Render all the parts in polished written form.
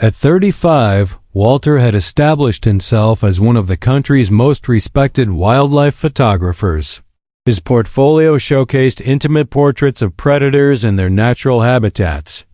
At 35, Walter had established himself as one of the country's most respected wildlife photographers. His portfolio showcased intimate portraits of predators in their natural habitats.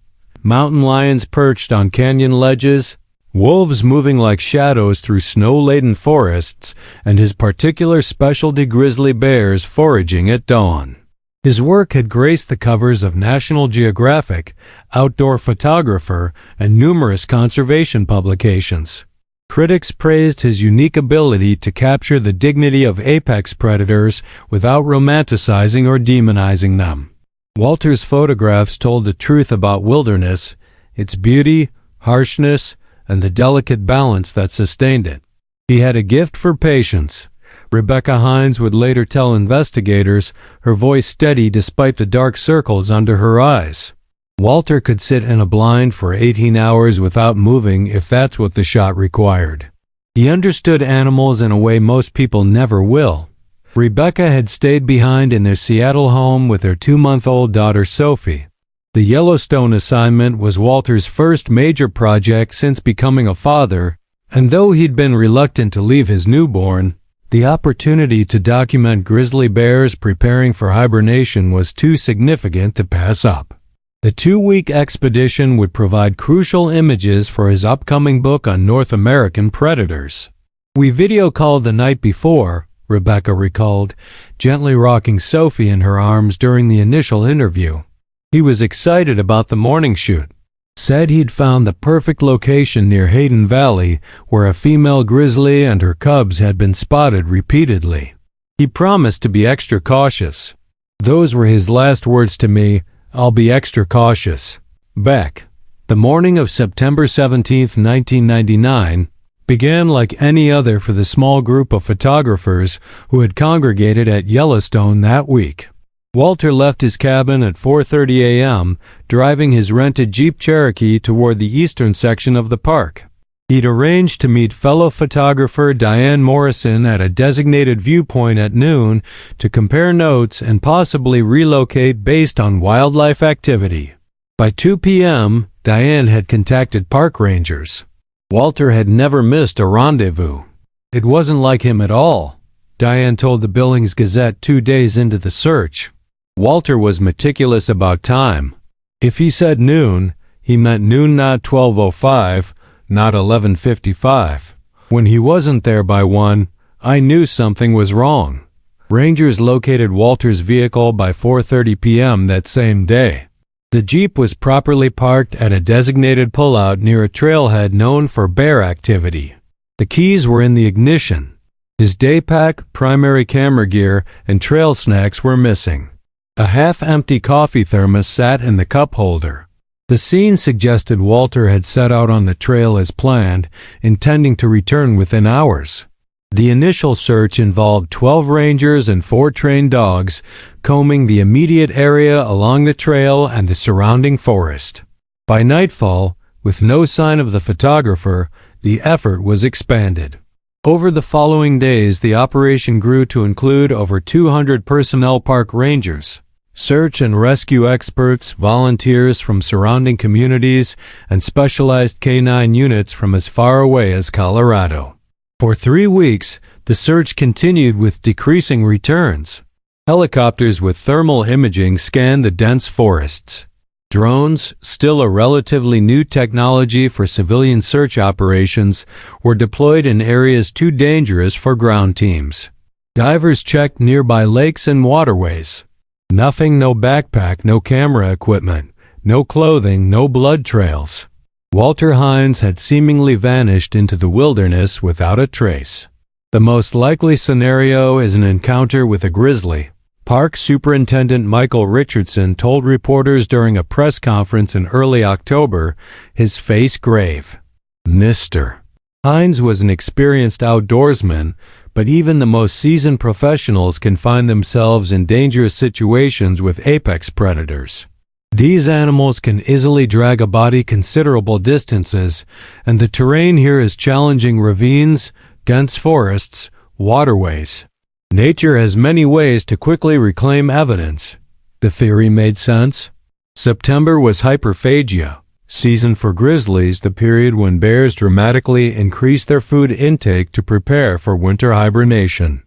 Mountain lions perched on canyon ledges, wolves moving like shadows through snow-laden forests, and his particular specialty grizzly bears foraging at dawn. His work had graced the covers of National Geographic, Outdoor Photographer, and numerous conservation publications. Critics praised his unique ability to capture the dignity of apex predators without romanticizing or demonizing them. Walter's photographs told the truth about wilderness, its beauty, harshness, and the delicate balance that sustained it. He had a gift for patience. Rebecca Hines would later tell investigators, her voice steady despite the dark circles under her eyes. Walter could sit in a blind for 18 hours without moving if that's what the shot required. He understood animals in a way most people never will. Rebecca had stayed behind in their Seattle home with their 2-month-old daughter Sophie. The Yellowstone assignment was Walter's first major project since becoming a father, and though he'd been reluctant to leave his newborn, the opportunity to document grizzly bears preparing for hibernation was too significant to pass up. The 2-week expedition would provide crucial images for his upcoming book on North American predators. "We video called the night before," Rebecca recalled, gently rocking Sophie in her arms during the initial interview. "He was excited about the morning shoot. Said he'd found the perfect location near Hayden Valley where a female grizzly and her cubs had been spotted repeatedly. He promised to be extra cautious. Those were his last words to me, 'I'll be extra cautious.'" Beck. The morning of September 17, 1999, began like any other for the small group of photographers who had congregated at Yellowstone that week. Walter left his cabin at 4:30 a.m., driving his rented Jeep Cherokee toward the eastern section of the park. He'd arranged to meet fellow photographer Diane Morrison at a designated viewpoint at noon to compare notes and possibly relocate based on wildlife activity. By 2 p.m., Diane had contacted park rangers. Walter had never missed a rendezvous. "It wasn't like him at all," Diane told the Billings Gazette 2 days into the search. Walter was meticulous about time. If he said noon, he meant noon, not 12:05, not 11:55. When he wasn't there by 1, I knew something was wrong. Rangers located Walter's vehicle by 4:30 p.m. that same day. The Jeep was properly parked at a designated pullout near a trailhead known for bear activity. The keys were in the ignition. His day pack, primary camera gear, and trail snacks were missing. A half-empty coffee thermos sat in the cup holder. The scene suggested Walter had set out on the trail as planned, intending to return within hours. The initial search involved 12 rangers and 4 trained dogs, combing the immediate area along the trail and the surrounding forest. By nightfall, with no sign of the photographer, the effort was expanded. Over the following days, the operation grew to include over 200 personnel, park rangers, search and rescue experts, volunteers from surrounding communities, and specialized canine units from as far away as Colorado. For 3 weeks, the search continued with decreasing returns. Helicopters with thermal imaging scanned the dense forests. Drones, still a relatively new technology for civilian search operations, were deployed in areas too dangerous for ground teams. Divers checked nearby lakes and waterways. Nothing, no backpack, no camera equipment, no clothing, no blood trails. Walter Hines had seemingly vanished into the wilderness without a trace. The most likely scenario is an encounter with a grizzly. Park Superintendent Michael Richardson told reporters during a press conference in early October, his face grave. Mr. Hines was an experienced outdoorsman, but even the most seasoned professionals can find themselves in dangerous situations with apex predators. These animals can easily drag a body considerable distances, and the terrain here is challenging: ravines, dense forests, waterways. Nature has many ways to quickly reclaim evidence. The theory made sense. September was hyperphagia. season for grizzlies, the period when bears dramatically increase their food intake to prepare for winter hibernation.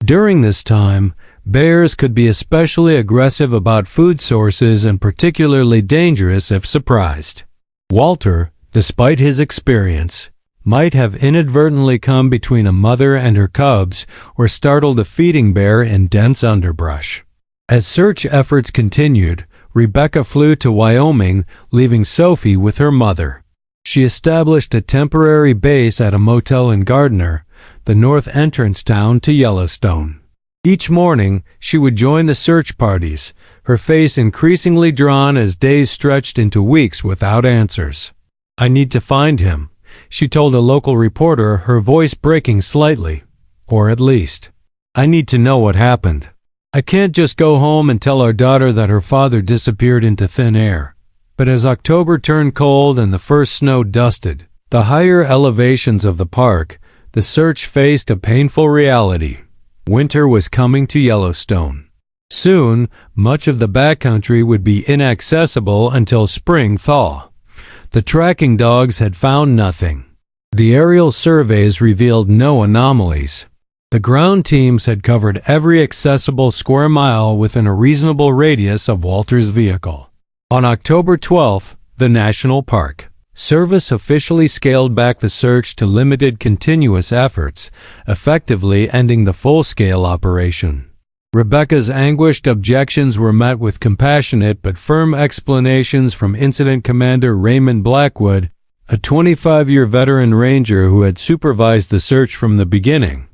During this time, bears could be especially aggressive about food sources and particularly dangerous if surprised. Walter, despite his experience, might have inadvertently come between a mother and her cubs or startled a feeding bear in dense underbrush. As search efforts continued, Rebecca flew to Wyoming, leaving Sophie with her mother. She established a temporary base at a motel in Gardner, the north entrance town to Yellowstone. Each morning, she would join the search parties, her face increasingly drawn as days stretched into weeks without answers. "I need to find him," she told a local reporter, her voice breaking slightly. "Or at least, I need to know what happened. I can't just go home and tell our daughter that her father disappeared into thin air." But as October turned cold and the first snow dusted the higher elevations of the park, the search faced a painful reality. Winter was coming to Yellowstone. Soon, much of the backcountry would be inaccessible until spring thaw. The tracking dogs had found nothing. The aerial surveys revealed no anomalies. The ground teams had covered every accessible square mile within a reasonable radius of Walter's vehicle. On October 12th, the National Park Service officially scaled back the search to limited continuous efforts, effectively ending the full-scale operation. Rebecca's anguished objections were met with compassionate but firm explanations from Incident Commander Raymond Blackwood, a 25-year veteran ranger who had supervised the search from the beginning.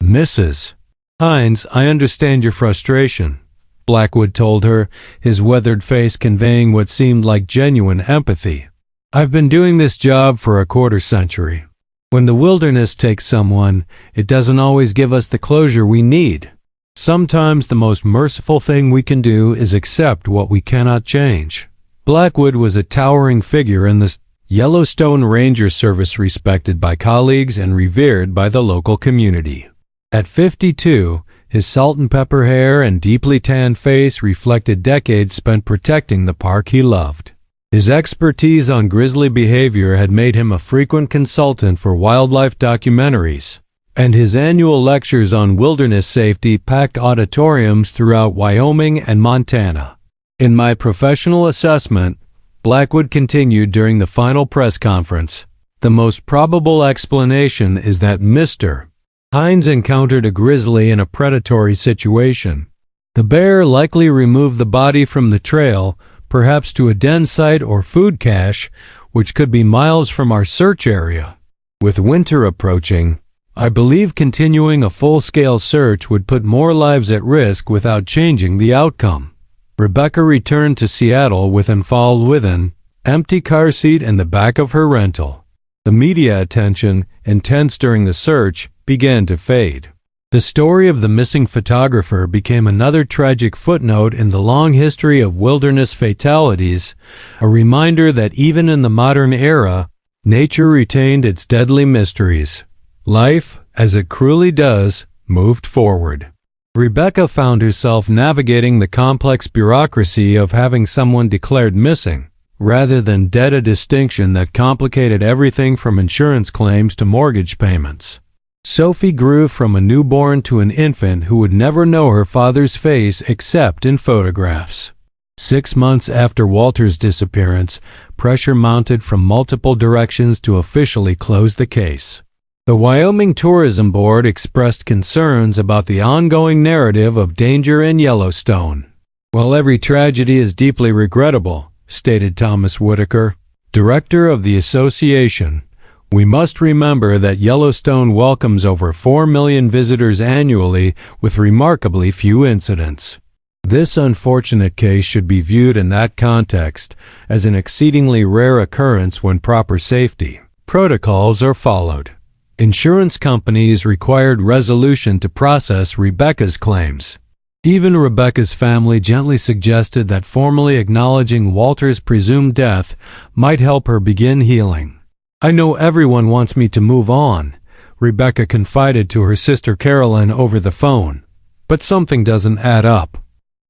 "Mrs. Hines, I understand your frustration," Blackwood told her, his weathered face conveying what seemed like genuine empathy. "I've been doing this job for a quarter century. When the wilderness takes someone, it doesn't always give us the closure we need. Sometimes the most merciful thing we can do is accept what we cannot change." Blackwood was a towering figure in the Yellowstone Ranger Service, respected by colleagues and revered by the local community. At 52, his salt and pepper hair and deeply tanned face reflected decades spent protecting the park he loved. His expertise on grizzly behavior had made him a frequent consultant for wildlife documentaries, and his annual lectures on wilderness safety packed auditoriums throughout Wyoming and Montana. "In my professional assessment," Blackwood continued during the final press conference, "the most probable explanation is that Mr. Hines encountered a grizzly in a predatory situation. The bear likely removed the body from the trail, perhaps to a den site or food cache, which could be miles from our search area. With winter approaching, I believe continuing a full-scale search would put more lives at risk without changing the outcome." Rebecca returned to Seattle with an empty car seat in the back of her rental. The media attention, intense during the search, began to fade. The story of the missing photographer became another tragic footnote in the long history of wilderness fatalities, a reminder that even in the modern era, nature retained its deadly mysteries. Life, as it cruelly does, moved forward. Rebecca found herself navigating the complex bureaucracy of having someone declared missing, rather than dead, a distinction that complicated everything from insurance claims to mortgage payments. Sophie grew from a newborn to an infant who would never know her father's face except in photographs. 6 months after Walter's disappearance, pressure mounted from multiple directions to officially close the case. The Wyoming Tourism Board expressed concerns about the ongoing narrative of danger in Yellowstone. "While every tragedy is deeply regrettable," stated Thomas Whitaker, director of the association, "we must remember that Yellowstone welcomes over 4 million visitors annually with remarkably few incidents. This unfortunate case should be viewed in that context as an exceedingly rare occurrence when proper safety protocols are followed." Insurance companies required resolution to process Rebecca's claims. Even Rebecca's family gently suggested that formally acknowledging Walter's presumed death might help her begin healing. "I know everyone wants me to move on," Rebecca confided to her sister Carolyn over the phone, "but something doesn't add up."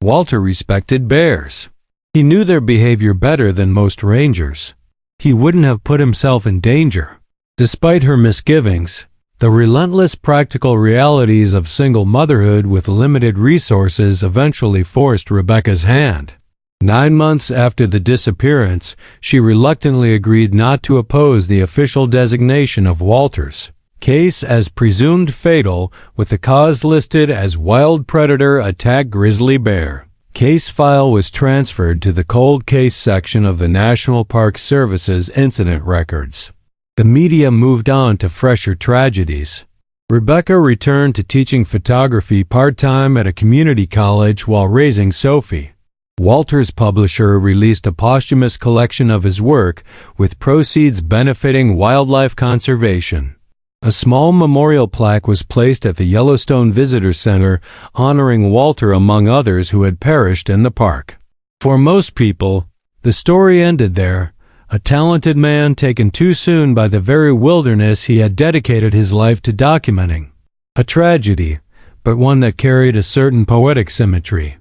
Walter respected bears. He knew their behavior better than most rangers. he wouldn't have put himself in danger. Despite her misgivings, the relentless practical realities of single motherhood with limited resources eventually forced Rebecca's hand. 9 months after the disappearance, she reluctantly agreed not to oppose the official designation of Walter's case as presumed fatal, with the cause listed as wild predator attack grizzly bear. Case file was transferred to the cold case section of the National Park Service's incident records. The media moved on to fresher tragedies. Rebecca returned to teaching photography part-time at a community college while raising Sophie. Walter's publisher released a posthumous collection of his work, with proceeds benefiting wildlife conservation. A small memorial plaque was placed at the Yellowstone Visitor Center, honoring Walter among others who had perished in the park. For most people, the story ended there, a talented man taken too soon by the very wilderness he had dedicated his life to documenting. A tragedy, but one that carried a certain poetic symmetry.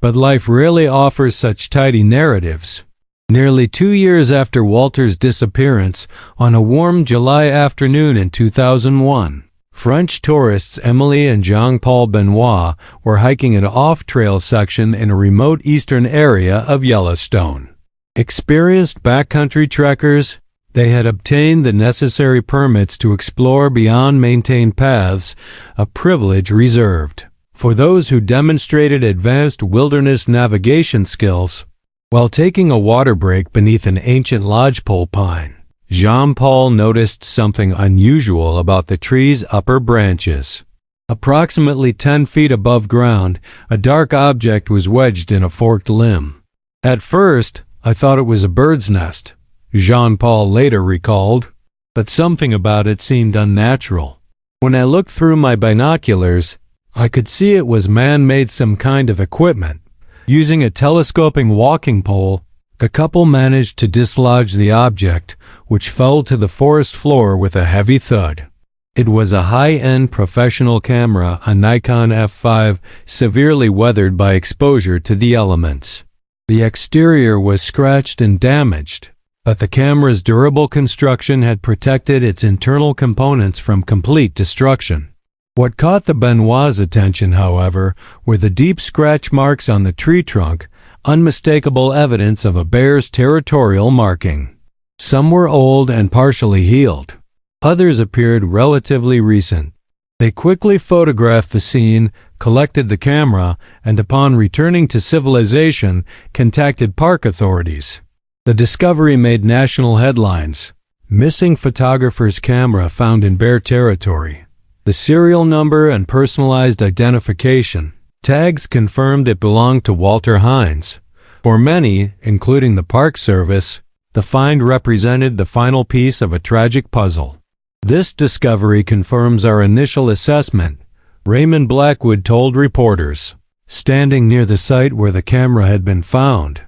But life rarely offers such tidy narratives. Nearly 2 years after Walter's disappearance, on a warm July afternoon in 2001, French tourists Emily and Jean-Paul Benoit were hiking an off-trail section in a remote eastern area of Yellowstone. Experienced backcountry trekkers, they had obtained the necessary permits to explore beyond maintained paths, a privilege reserved for those who demonstrated advanced wilderness navigation skills. While taking a water break beneath an ancient lodgepole pine, Jean-Paul noticed something unusual about the tree's upper branches. Approximately 10 feet above ground, a dark object was wedged in a forked limb. At first, I thought it was a bird's nest, Jean-Paul later recalled, but something about it seemed unnatural. When I looked through my binoculars, I could see it was man-made, some kind of equipment. Using a telescoping walking pole, the couple managed to dislodge the object, which fell to the forest floor with a heavy thud. It was a high-end professional camera, a Nikon F5, severely weathered by exposure to the elements. The exterior was scratched and damaged, but the camera's durable construction had protected its internal components from complete destruction. What caught the Benoit's attention, however, were the deep scratch marks on the tree trunk, unmistakable evidence of a bear's territorial marking. Some were old and partially healed. Others appeared relatively recent. They quickly photographed the scene, collected the camera, and upon returning to civilization, contacted park authorities. The discovery made national headlines. Missing photographer's camera found in bear territory. The serial number and personalized identification tags confirmed it belonged to Walter Hines. For many, including the Park Service, the find represented the final piece of a tragic puzzle. This discovery confirms our initial assessment, Raymond Blackwood told reporters, standing near the site where the camera had been found.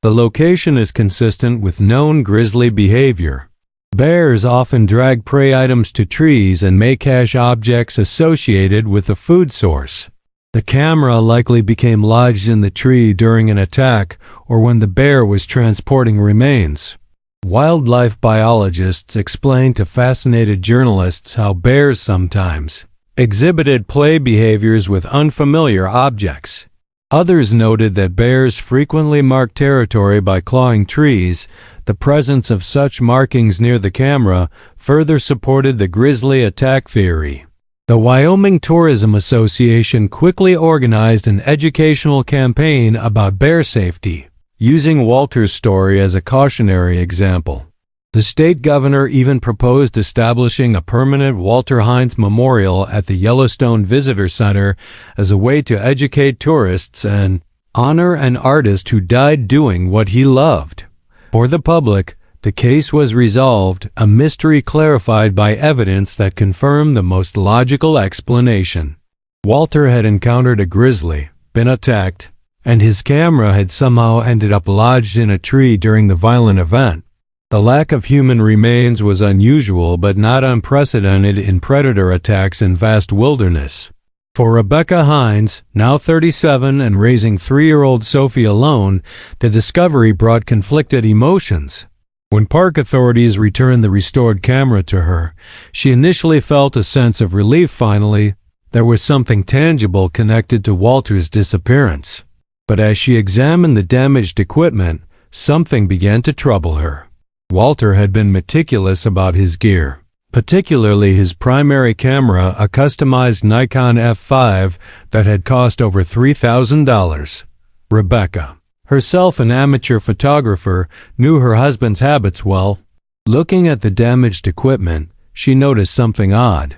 The location is consistent with known grizzly behavior. Bears often drag prey items to trees and may cache objects associated with the food source. The camera likely became lodged in the tree during an attack or when the bear was transporting remains. Wildlife biologists explained to fascinated journalists how bears sometimes exhibited play behaviors with unfamiliar objects. Others noted that bears frequently mark territory by clawing trees. The presence of such markings near the camera further supported the grizzly attack theory. The Wyoming Tourism Association quickly organized an educational campaign about bear safety, using Walter's story as a cautionary example. The state governor even proposed establishing a permanent Walter Hines Memorial at the Yellowstone Visitor Center as a way to educate tourists and honor an artist who died doing what he loved. For the public, the case was resolved, a mystery clarified by evidence that confirmed the most logical explanation. Walter had encountered a grizzly, been attacked, and his camera had somehow ended up lodged in a tree during the violent event. The lack of human remains was unusual but not unprecedented in predator attacks in vast wilderness. For Rebecca Hines, now 37 and raising 3-year-old Sophie alone, the discovery brought conflicted emotions. When park authorities returned the restored camera to her, she initially felt a sense of relief. Finally, there was something tangible connected to Walter's disappearance. But as she examined the damaged equipment, something began to trouble her. Walter had been meticulous about his gear, particularly his primary camera, a customized Nikon F5 that had cost over $3,000. Rebecca, herself an amateur photographer, knew her husband's habits well. Looking at the damaged equipment, she noticed something odd.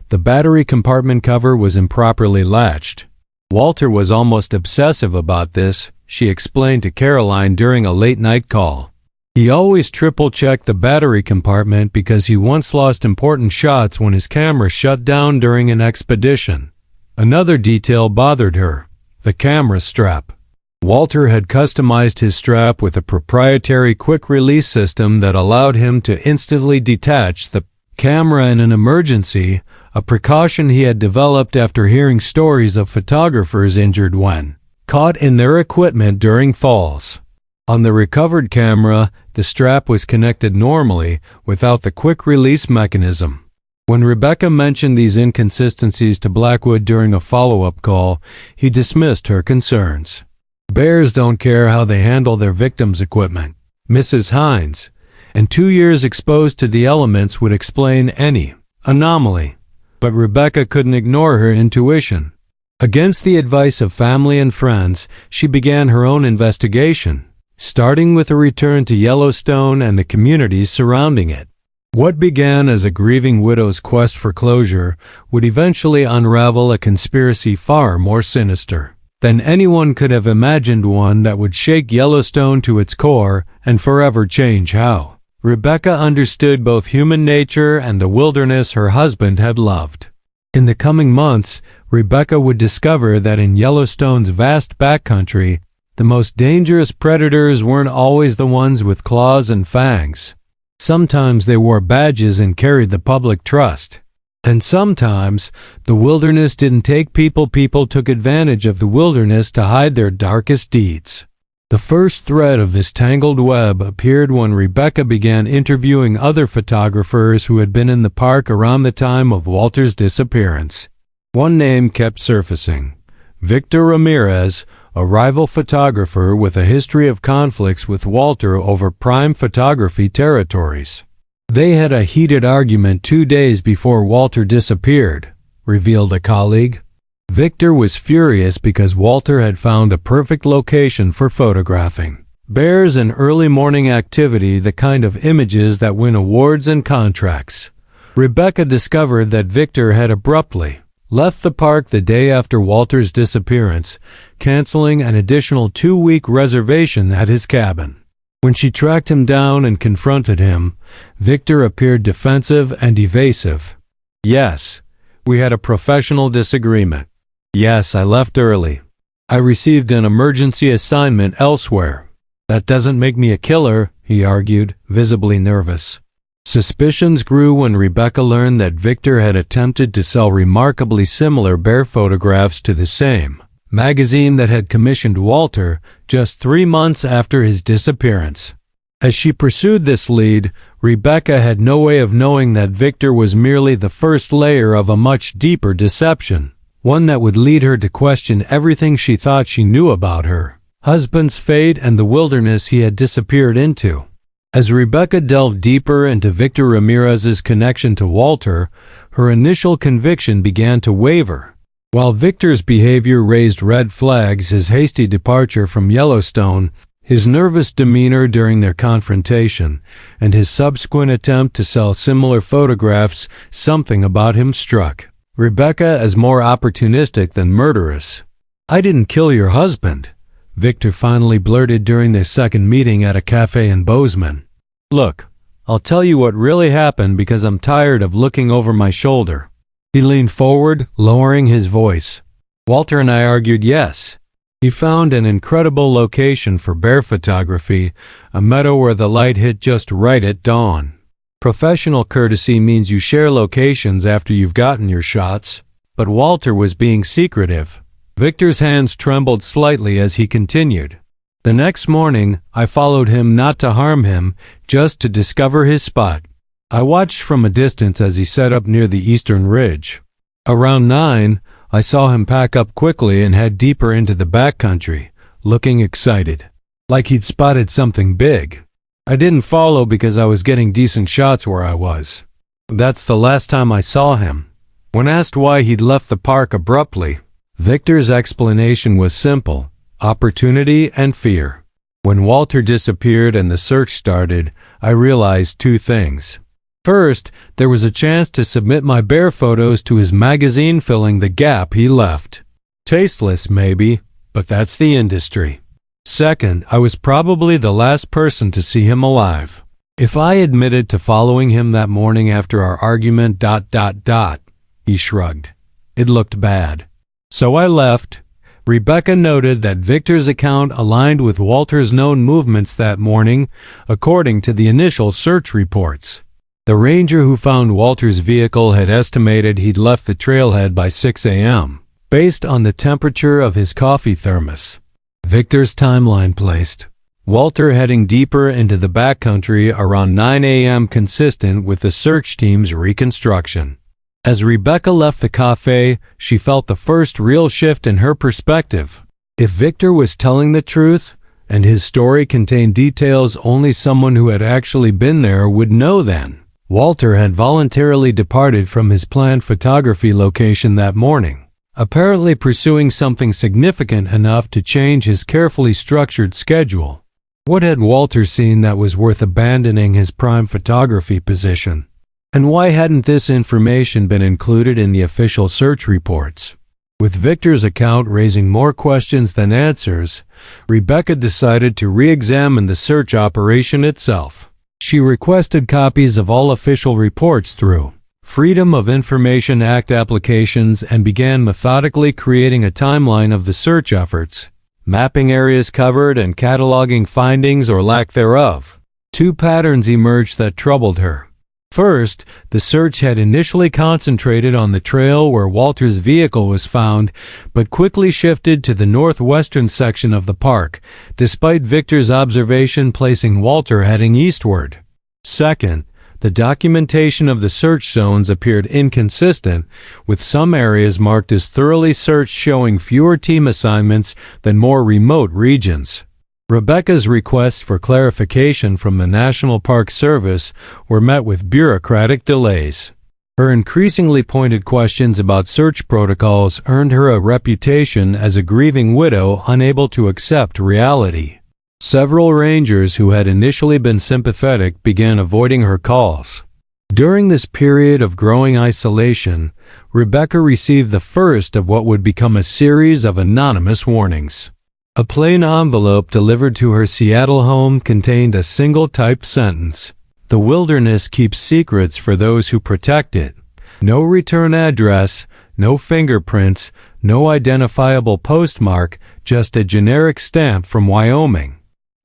The battery compartment cover was improperly latched. Walter was almost obsessive about this, she explained to Caroline during a late-night call. He always triple-checked the battery compartment because he once lost important shots when his camera shut down during an expedition. Another detail bothered her: the camera strap. Walter had customized his strap with a proprietary quick-release system that allowed him to instantly detach the camera in an emergency, a precaution he had developed after hearing stories of photographers injured when caught in their equipment during falls. On the recovered camera, the strap was connected normally without the quick-release mechanism. When Rebecca mentioned these inconsistencies to Blackwood during a follow-up call, he dismissed her concerns. "Bears don't care how they handle their victims' equipment, Mrs. Hines, and 2 years exposed to the elements would explain any anomaly." But Rebecca couldn't ignore her intuition. Against the advice of family and friends, she began her own investigation, starting with a return to Yellowstone and the communities surrounding it. What began as a grieving widow's quest for closure would eventually unravel a conspiracy far more sinister than anyone could have imagined, one that would shake Yellowstone to its core and forever change how Rebecca understood both human nature and the wilderness her husband had loved. In the coming months, Rebecca would discover that in Yellowstone's vast backcountry, the most dangerous predators weren't always the ones with claws and fangs. Sometimes they wore badges and carried the public trust. And sometimes, the wilderness didn't take people, people took advantage of the wilderness to hide their darkest deeds. The first thread of this tangled web appeared when Rebecca began interviewing other photographers who had been in the park around the time of Walter's disappearance. One name kept surfacing: Victor Ramirez, a rival photographer with a history of conflicts with Walter over prime photography territories. They had a heated argument 2 days before Walter disappeared, revealed a colleague. Victor was furious because Walter had found a perfect location for photographing bears and early morning activity, the kind of images that win awards and contracts. Rebecca discovered that Victor had abruptly left the park the day after Walter's disappearance, canceling an additional 2-week reservation at his cabin. When she tracked him down and confronted him, Victor appeared defensive and evasive. "Yes, we had a professional disagreement. Yes, I left early. I received an emergency assignment elsewhere. That doesn't make me a killer," he argued, visibly nervous. Suspicions grew when Rebecca learned that Victor had attempted to sell remarkably similar bear photographs to the same magazine that had commissioned Walter just 3 months after his disappearance. As she pursued this lead, Rebecca had no way of knowing that Victor was merely the first layer of a much deeper deception, one that would lead her to question everything she thought she knew about her husband's fate and the wilderness he had disappeared into. As Rebecca delved deeper into Victor Ramirez's connection to Walter, her initial conviction began to waver. While Victor's behavior raised red flags, his hasty departure from Yellowstone, his nervous demeanor during their confrontation, and his subsequent attempt to sell similar photographs, something about him struck Rebecca as more opportunistic than murderous. "I didn't kill your husband," Victor finally blurted during their second meeting at a cafe in Bozeman. "Look, I'll tell you what really happened because I'm tired of looking over my shoulder." He leaned forward, lowering his voice. "Walter and I argued, yes. He found an incredible location for bear photography, a meadow where the light hit just right at dawn. Professional courtesy means you share locations after you've gotten your shots, but Walter was being secretive." Victor's hands trembled slightly as he continued. The next morning, I followed him not to harm him, just to discover his spot. I watched from a distance as he set up near the eastern ridge. Around 9, I saw him pack up quickly and head deeper into the backcountry, looking excited, like he'd spotted something big. I didn't follow because I was getting decent shots where I was. That's the last time I saw him. When asked why he'd left the park abruptly, Victor's explanation was simple: opportunity and fear. When Walter disappeared and the search started, I realized 2 things. First, there was a chance to submit my bear photos to his magazine, filling the gap he left. Tasteless, maybe, but that's the industry. Second, I was probably the last person to see him alive. If I admitted to following him that morning after our argument, he shrugged. It looked bad. So I left. Rebecca noted that Victor's account aligned with Walter's known movements that morning, according to the initial search reports. The ranger who found Walter's vehicle had estimated he'd left the trailhead by 6 a.m., based on the temperature of his coffee thermos. Victor's timeline placed Walter heading deeper into the backcountry around 9 a.m., consistent with the search team's reconstruction. As Rebecca left the cafe, she felt the first real shift in her perspective. If Victor was telling the truth, and his story contained details only someone who had actually been there would know, then Walter had voluntarily departed from his planned photography location that morning, apparently pursuing something significant enough to change his carefully structured schedule. What had Walter seen that was worth abandoning his prime photography position? And why hadn't this information been included in the official search reports? With Victor's account raising more questions than answers, Rebecca decided to re-examine the search operation itself. She requested copies of all official reports through Freedom of Information Act applications and began methodically creating a timeline of the search efforts, mapping areas covered and cataloging findings or lack thereof. 2 patterns emerged that troubled her. First, the search had initially concentrated on the trail where Walter's vehicle was found, but quickly shifted to the northwestern section of the park, despite Victor's observation placing Walter heading eastward. Second, the documentation of the search zones appeared inconsistent, with some areas marked as thoroughly searched showing fewer team assignments than more remote regions. Rebecca's requests for clarification from the National Park Service were met with bureaucratic delays. Her increasingly pointed questions about search protocols earned her a reputation as a grieving widow unable to accept reality. Several rangers who had initially been sympathetic began avoiding her calls. During this period of growing isolation, Rebecca received the first of what would become a series of anonymous warnings. A plain envelope delivered to her Seattle home contained a single typed sentence: "The wilderness keeps secrets for those who protect it. No return address, no fingerprints, no identifiable postmark, just a generic stamp from Wyoming."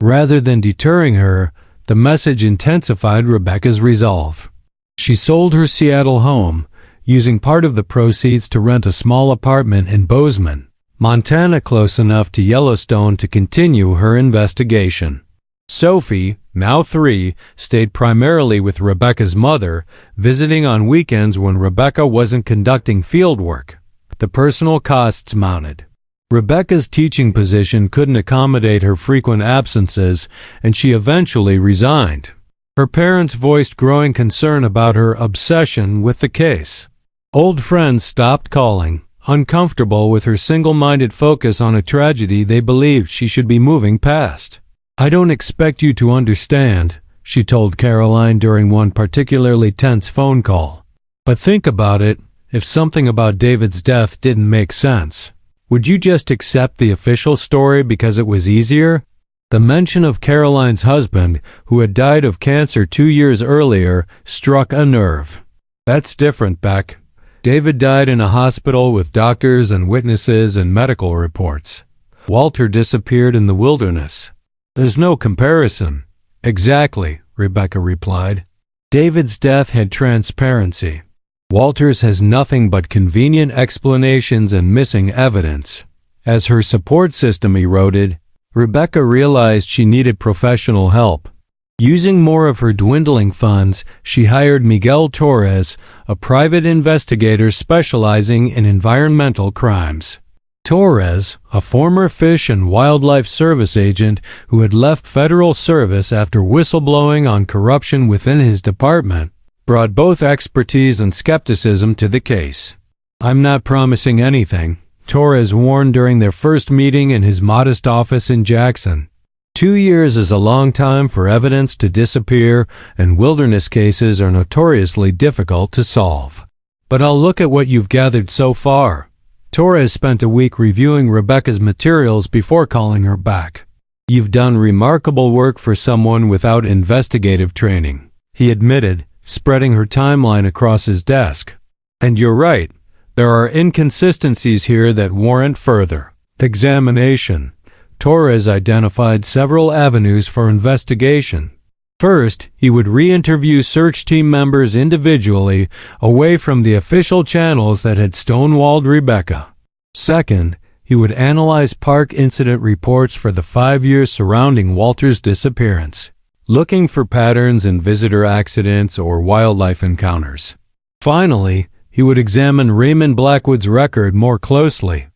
Rather than deterring her, the message intensified Rebecca's resolve. She sold her Seattle home, using part of the proceeds to rent a small apartment in Bozeman, Montana, close enough to Yellowstone to continue her investigation. Sophie, now 3, stayed primarily with Rebecca's mother, visiting on weekends when Rebecca wasn't conducting field work. The personal costs mounted. Rebecca's teaching position couldn't accommodate her frequent absences, and she eventually resigned. Her parents voiced growing concern about her obsession with the case. Old friends stopped calling, uncomfortable with her single-minded focus on a tragedy they believed she should be moving past. "I don't expect you to understand," she told Caroline during one particularly tense phone call. "But think about it. If something about David's death didn't make sense, would you just accept the official story because it was easier?" The mention of Caroline's husband, who had died of cancer 2 years earlier, struck a nerve. "That's different, Beck. David died in a hospital with doctors and witnesses and medical reports. Walter disappeared in the wilderness. There's no comparison." "Exactly," Rebecca replied. "David's death had transparency. Walter's has nothing but convenient explanations and missing evidence." As her support system eroded, Rebecca realized she needed professional help. Using more of her dwindling funds, she hired Miguel Torres, a private investigator specializing in environmental crimes. Torres, a former Fish and Wildlife Service agent who had left federal service after whistleblowing on corruption within his department, brought both expertise and skepticism to the case. "I'm not promising anything," Torres warned during their first meeting in his modest office in Jackson. 2 years is a long time for evidence to disappear, and wilderness cases are notoriously difficult to solve. "But I'll look at what you've gathered so far." Torres spent a week reviewing Rebecca's materials before calling her back. "You've done remarkable work for someone without investigative training," he admitted, spreading her timeline across his desk. "And you're right, there are inconsistencies here that warrant further examination." Torres identified several avenues for investigation. First, he would re-interview search team members individually, away from the official channels that had stonewalled Rebecca. Second, he would analyze park incident reports for the 5 years surrounding Walter's disappearance, looking for patterns in visitor accidents or wildlife encounters. Finally, he would examine Raymond Blackwood's record more closely.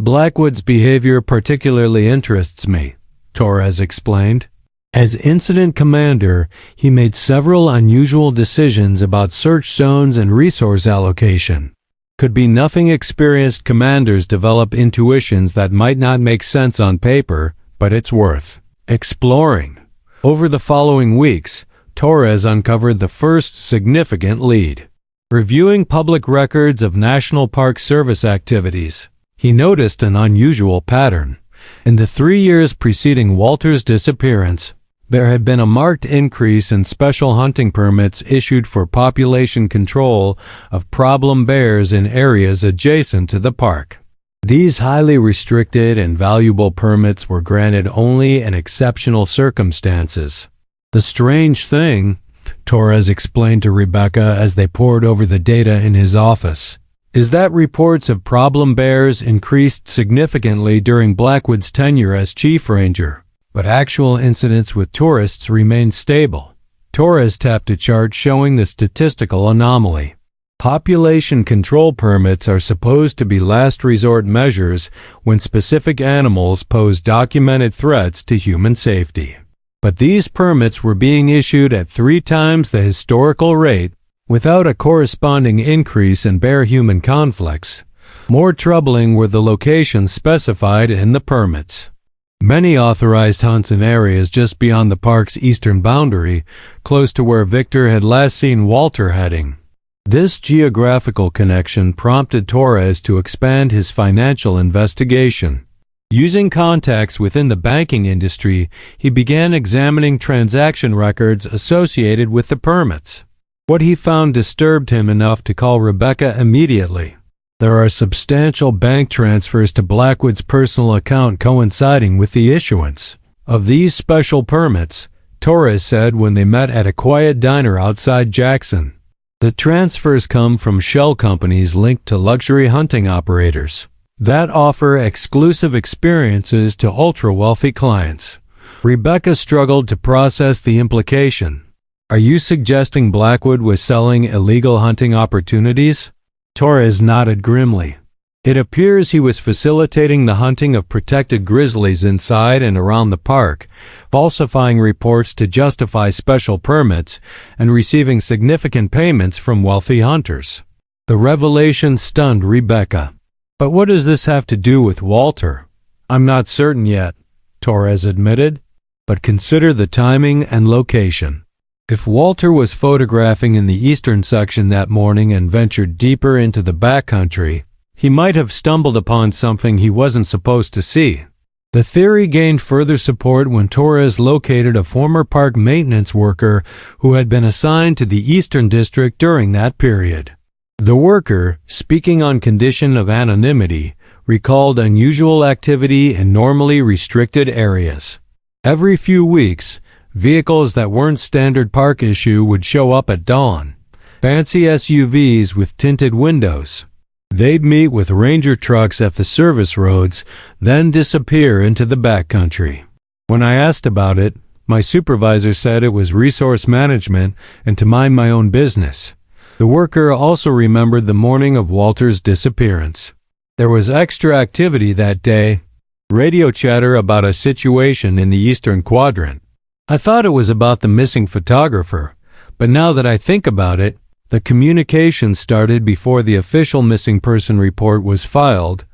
"Blackwood's behavior particularly interests me," Torres explained. As incident commander, he made several unusual decisions about search zones and resource allocation. Could be nothing. Experienced commanders develop intuitions that might not make sense on paper, but it's worth exploring. Over the following weeks, Torres uncovered the first significant lead. Reviewing public records of National Park Service activities, he noticed an unusual pattern. In the 3 years preceding Walter's disappearance, there had been a marked increase in special hunting permits issued for population control of problem bears in areas adjacent to the park. These highly restricted and valuable permits were granted only in exceptional circumstances. "The strange thing," Torres explained to Rebecca as they pored over the data in his office, "is that reports of problem bears increased significantly during Blackwood's tenure as chief ranger, but actual incidents with tourists remained stable." Torres tapped a chart showing the statistical anomaly. Population control permits are supposed to be last resort measures when specific animals pose documented threats to human safety. But these permits were being issued at 3 times the historical rate, without a corresponding increase in bear-human conflicts. More troubling were the locations specified in the permits. Many authorized hunts in areas just beyond the park's eastern boundary, close to where Victor had last seen Walter heading. This geographical connection prompted Torres to expand his financial investigation. Using contacts within the banking industry, he began examining transaction records associated with the permits. What he found disturbed him enough to call Rebecca immediately. "There are substantial bank transfers to Blackwood's personal account coinciding with the issuance of these special permits," Torres said when they met at a quiet diner outside Jackson. "The transfers come from shell companies linked to luxury hunting operators that offer exclusive experiences to ultra-wealthy clients." Rebecca struggled to process the implication. "Are you suggesting Blackwood was selling illegal hunting opportunities?" Torres nodded grimly. "It appears he was facilitating the hunting of protected grizzlies inside and around the park, falsifying reports to justify special permits, and receiving significant payments from wealthy hunters." The revelation stunned Rebecca. "But what does this have to do with Walter?" "I'm not certain yet," Torres admitted, "but consider the timing and location. If Walter was photographing in the eastern section that morning and ventured deeper into the backcountry, he might have stumbled upon something he wasn't supposed to see." The theory gained further support when Torres located a former park maintenance worker who had been assigned to the Eastern District during that period. The worker, speaking on condition of anonymity, recalled unusual activity in normally restricted areas. Every few weeks, vehicles that weren't standard park issue would show up at dawn. Fancy SUVs with tinted windows. They'd meet with ranger trucks at the service roads, then disappear into the backcountry. When I asked about it, my supervisor said it was resource management and to mind my own business. The worker also remembered the morning of Walter's disappearance. There was extra activity that day, radio chatter about a situation in the Eastern Quadrant. I thought it was about the missing photographer, but now that I think about it, the communication started before the official missing person report was filed.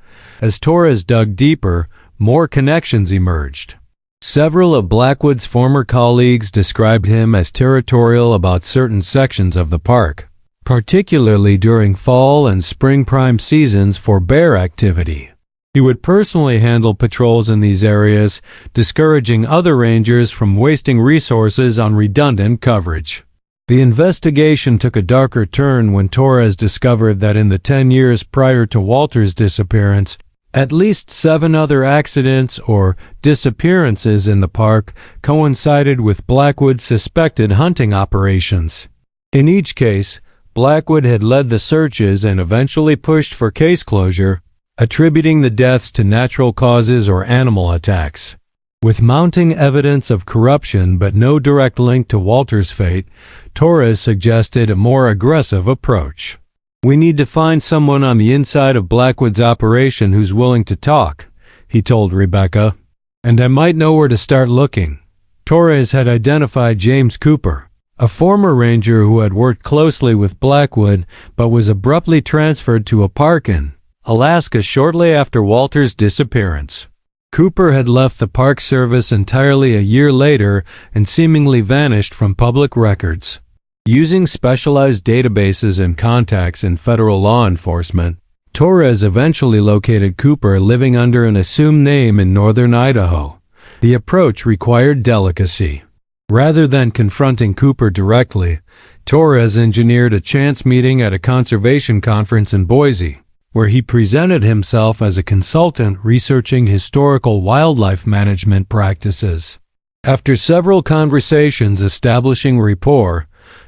As Torres dug deeper, more connections emerged. Several of Blackwood's former colleagues described him as territorial about certain sections of the park, particularly during fall and spring prime seasons for bear activity. He would personally handle patrols in these areas, discouraging other rangers from wasting resources on redundant coverage. The investigation took a darker turn when Torres discovered that in the 10 years prior to Walter's disappearance, at least 7 other accidents or disappearances in the park coincided with Blackwood's suspected hunting operations. In each case, Blackwood had led the searches and eventually pushed for case closure, attributing the deaths to natural causes or animal attacks. With mounting evidence of corruption but no direct link to Walter's fate, Torres suggested a more aggressive approach. "We need to find someone on the inside of Blackwood's operation who's willing to talk," he told Rebecca, "and I might know where to start looking." Torres had identified James Cooper, a former ranger who had worked closely with Blackwood but was abruptly transferred to a park in Alaska shortly after Walter's disappearance. Cooper had left the Park Service entirely a year later and seemingly vanished from public records. Using specialized databases and contacts in federal law enforcement, Torres eventually located Cooper living under an assumed name in northern Idaho. The approach required delicacy. Rather than confronting Cooper directly, Torres engineered a chance meeting at a conservation conference in Boise, where he presented himself as a consultant researching historical wildlife management practices. After several conversations establishing rapport,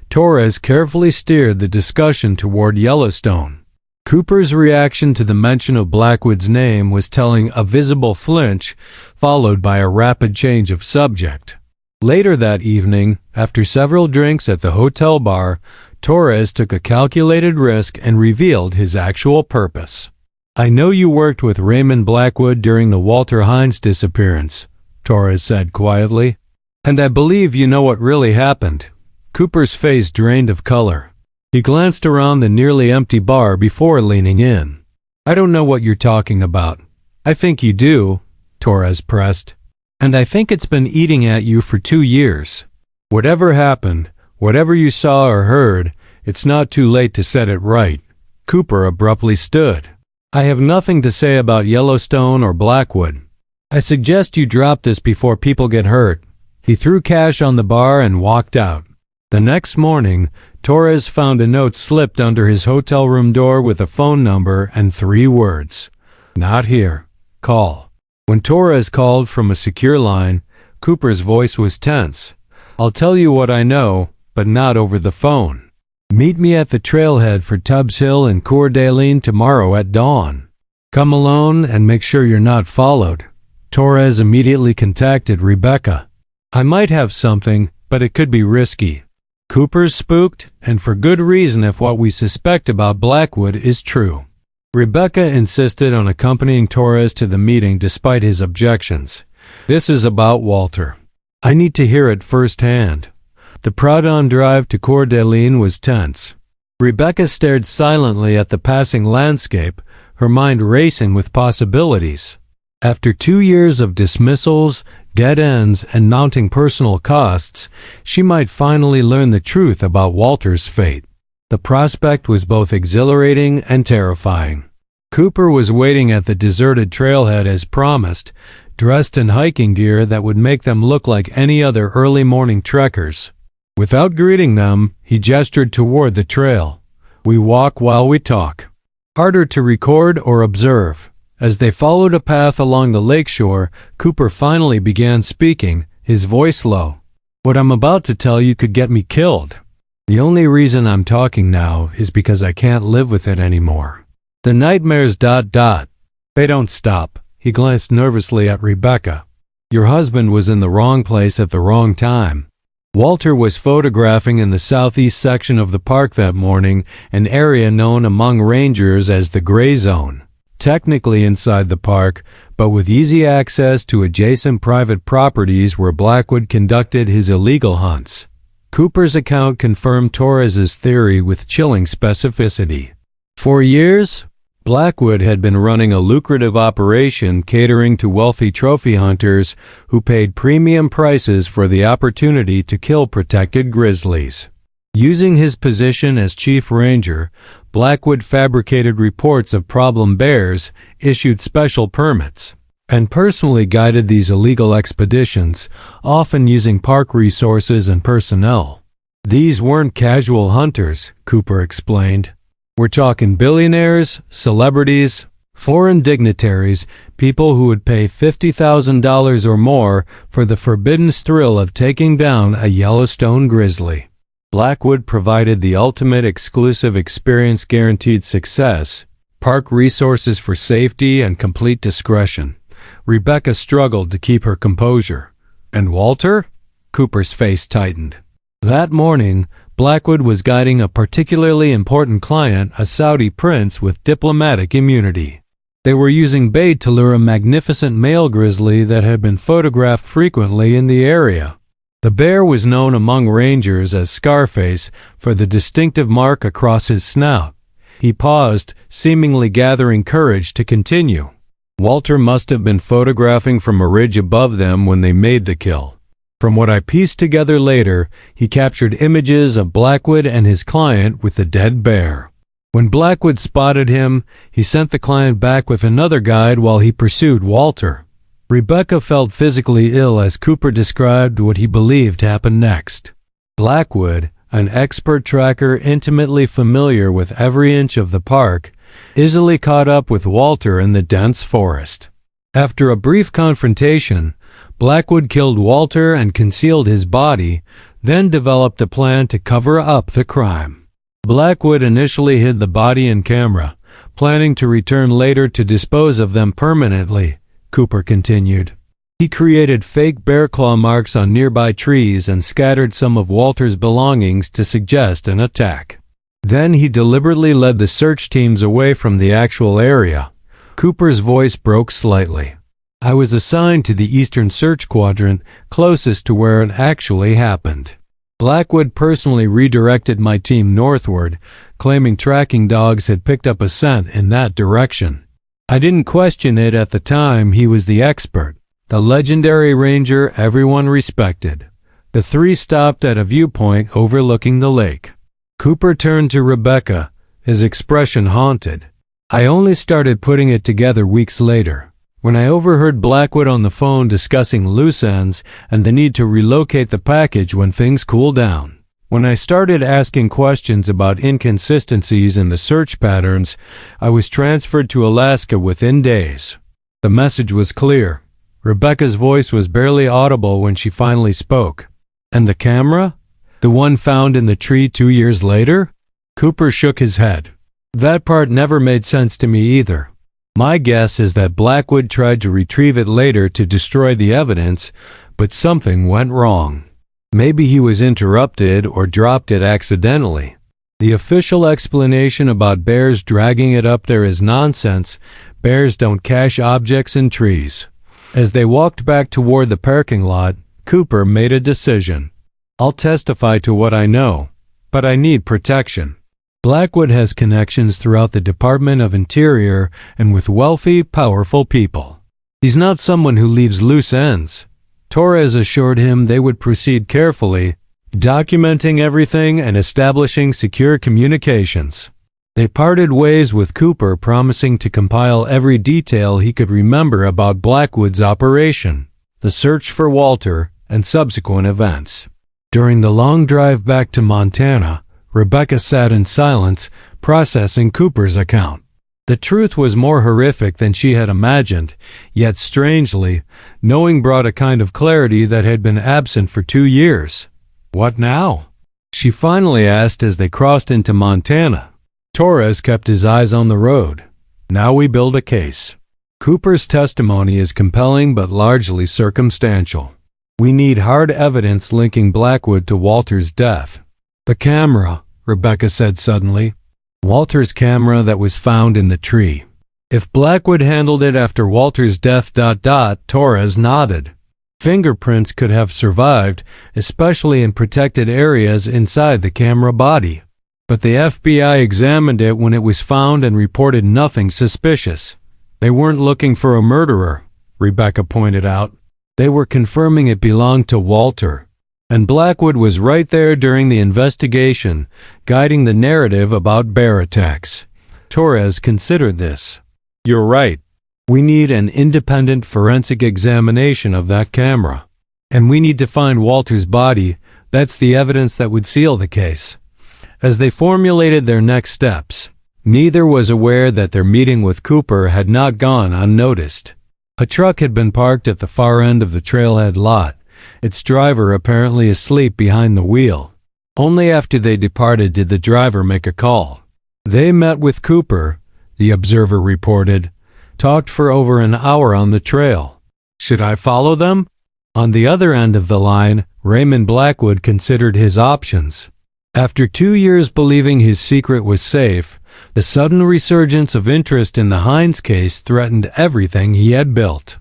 Torres carefully steered the discussion toward Yellowstone. Cooper's reaction to the mention of Blackwood's name was telling: a visible flinch, followed by a rapid change of subject. Later that evening, after several drinks at the hotel bar, Torres took a calculated risk and revealed his actual purpose. "I know you worked with Raymond Blackwood during the Walter Hines disappearance," Torres said quietly, "and I believe you know what really happened." Cooper's face drained of color. He glanced around the nearly empty bar before leaning in. "I don't know what you're talking about." "I think you do," Torres pressed, "and I think it's been eating at you for 2 years. Whatever happened, whatever you saw or heard, it's not too late to set it right." Cooper abruptly stood. "I have nothing to say about Yellowstone or Blackwood. I suggest you drop this before people get hurt." He threw cash on the bar and walked out. The next morning, Torres found a note slipped under his hotel room door with a phone number and 3 words: "Not here. Call." When Torres called from a secure line, Cooper's voice was tense. "I'll tell you what I know, but not over the phone. Meet me at the trailhead for Tubbs Hill in Coeur d'Alene tomorrow at dawn. Come alone and make sure you're not followed." Torres immediately contacted Rebecca. "I might have something, but it could be risky." Cooper's spooked, and for good reason if what we suspect about Blackwood is true. Rebecca insisted on accompanying Torres to the meeting despite his objections. "This is about Walter. I need to hear it firsthand." The Pradon drive to Coeur d'Alene was tense. Rebecca stared silently at the passing landscape, her mind racing with possibilities. After 2 years of dismissals, dead ends, and mounting personal costs, she might finally learn the truth about Walter's fate. The prospect was both exhilarating and terrifying. Cooper was waiting at the deserted trailhead as promised, dressed in hiking gear that would make them look like any other early morning trekkers. Without greeting them, he gestured toward the trail. "We walk while we talk." Harder to record or observe. As they followed a path along the lakeshore, Cooper finally began speaking, his voice low. "What I'm about to tell you could get me killed. The only reason I'm talking now is because I can't live with it anymore. The nightmares ... They don't stop. He glanced nervously at Rebecca. Your husband was in the wrong place at the wrong time. Walter was photographing in the southeast section of the park that morning, an area known among rangers as the Gray Zone. Technically inside the park, but with easy access to adjacent private properties where Blackwood conducted his illegal hunts. Cooper's account confirmed Torres's theory with chilling specificity. For years, Blackwood had been running a lucrative operation catering to wealthy trophy hunters who paid premium prices for the opportunity to kill protected grizzlies. Using his position as chief ranger, Blackwood fabricated reports of problem bears, issued special permits, and personally guided these illegal expeditions, often using park resources and personnel. These weren't casual hunters, Cooper explained. We're talking billionaires, celebrities, foreign dignitaries, people who would pay $50,000 or more for the forbidden thrill of taking down a Yellowstone grizzly. Blackwood provided the ultimate exclusive experience, guaranteed success, park resources for safety and complete discretion. Rebecca struggled to keep her composure. And Walter? Cooper's face tightened. That morning, Blackwood was guiding a particularly important client, a Saudi prince with diplomatic immunity. They were using bait to lure a magnificent male grizzly that had been photographed frequently in the area. The bear was known among rangers as Scarface for the distinctive mark across his snout. He paused, seemingly gathering courage to continue. Walter must have been photographing from a ridge above them when they made the kill. From what I pieced together later, he captured images of Blackwood and his client with the dead bear. When Blackwood spotted him, he sent the client back with another guide while he pursued Walter. Rebecca felt physically ill as Cooper described what he believed happened next. Blackwood, an expert tracker intimately familiar with every inch of the park, easily caught up with Walter in the dense forest. After a brief confrontation, Blackwood killed Walter and concealed his body, then developed a plan to cover up the crime. Blackwood initially hid the body and camera, planning to return later to dispose of them permanently, Cooper continued. He created fake bear claw marks on nearby trees and scattered some of Walter's belongings to suggest an attack. Then he deliberately led the search teams away from the actual area. Cooper's voice broke slightly. I was assigned to the eastern search quadrant, closest to where it actually happened. Blackwood personally redirected my team northward, claiming tracking dogs had picked up a scent in that direction. I didn't question it at the time. He was the expert, the legendary ranger everyone respected. The three stopped at a viewpoint overlooking the lake. Cooper turned to Rebecca, his expression haunted. I only started putting it together weeks later, when I overheard Blackwood on the phone discussing loose ends and the need to relocate the package when things cool down. When I started asking questions about inconsistencies in the search patterns, I was transferred to Alaska within days. The message was clear. Rebecca's voice was barely audible when she finally spoke. And the camera? The one found in the tree 2 years later? Cooper shook his head. That part never made sense to me either. My guess is that Blackwood tried to retrieve it later to destroy the evidence, but something went wrong. Maybe he was interrupted or dropped it accidentally. The official explanation about bears dragging it up there is nonsense. Bears don't cache objects in trees. As they walked back toward the parking lot, Cooper made a decision. I'll testify to what I know, but I need protection. Blackwood has connections throughout the Department of Interior and with wealthy, powerful people. He's not someone who leaves loose ends. Torres assured him they would proceed carefully, documenting everything and establishing secure communications. They parted ways with Cooper, promising to compile every detail he could remember about Blackwood's operation, the search for Walter, and subsequent events. During the long drive back to Montana, Rebecca sat in silence, processing Cooper's account. The truth was more horrific than she had imagined, yet strangely, knowing brought a kind of clarity that had been absent for 2 years. What now? She finally asked as they crossed into Montana. Torres kept his eyes on the road. Now we build a case. Cooper's testimony is compelling but largely circumstantial. We need hard evidence linking Blackwood to Walter's death. The camera, Rebecca said suddenly. Walter's camera that was found in the tree. If Blackwood handled it after Walter's death... Torres nodded. Fingerprints could have survived, especially in protected areas inside the camera body. But the FBI examined it when it was found and reported nothing suspicious. They weren't looking for a murderer, Rebecca pointed out. They were confirming it belonged to Walter. And Blackwood was right there during the investigation, guiding the narrative about bear attacks. Torres considered this. You're right. We need an independent forensic examination of that camera. And we need to find Walter's body. That's the evidence that would seal the case. As they formulated their next steps, neither was aware that their meeting with Cooper had not gone unnoticed. A truck had been parked at the far end of the trailhead lot, its driver apparently asleep behind the wheel. Only after they departed did the driver make a call. They met with Cooper, the Observer reported, talked for over an hour on the trail. Should I follow them? On the other end of the line, Raymond Blackwood considered his options. After 2 years believing his secret was safe, the sudden resurgence of interest in the Hines case threatened everything he had built.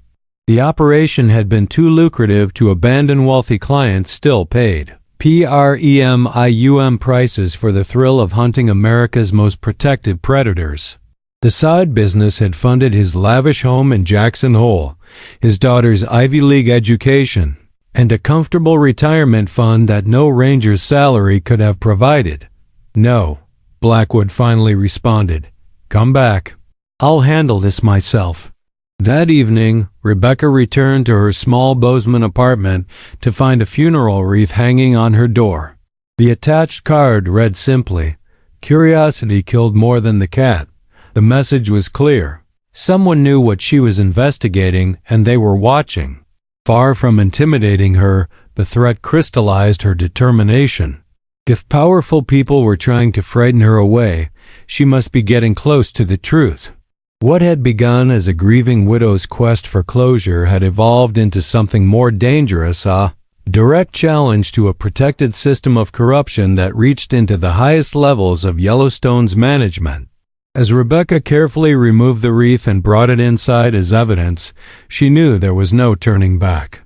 The operation had been too lucrative to abandon. Wealthy clients still paid premium prices for the thrill of hunting America's most protected predators. The side business had funded his lavish home in Jackson Hole, his daughter's Ivy League education, and a comfortable retirement fund that no ranger's salary could have provided. No, Blackwood finally responded. Come back. I'll handle this myself. That evening, Rebecca returned to her small Bozeman apartment to find a funeral wreath hanging on her door. The attached card read simply, "Curiosity killed more than the cat." The message was clear. Someone knew what she was investigating, and they were watching. Far from intimidating her, the threat crystallized her determination. If powerful people were trying to frighten her away, she must be getting close to the truth. What had begun as a grieving widow's quest for closure had evolved into something more dangerous, a direct challenge to a protected system of corruption that reached into the highest levels of Yellowstone's management. As Rebecca carefully removed the wreath and brought it inside as evidence, she knew there was no turning back.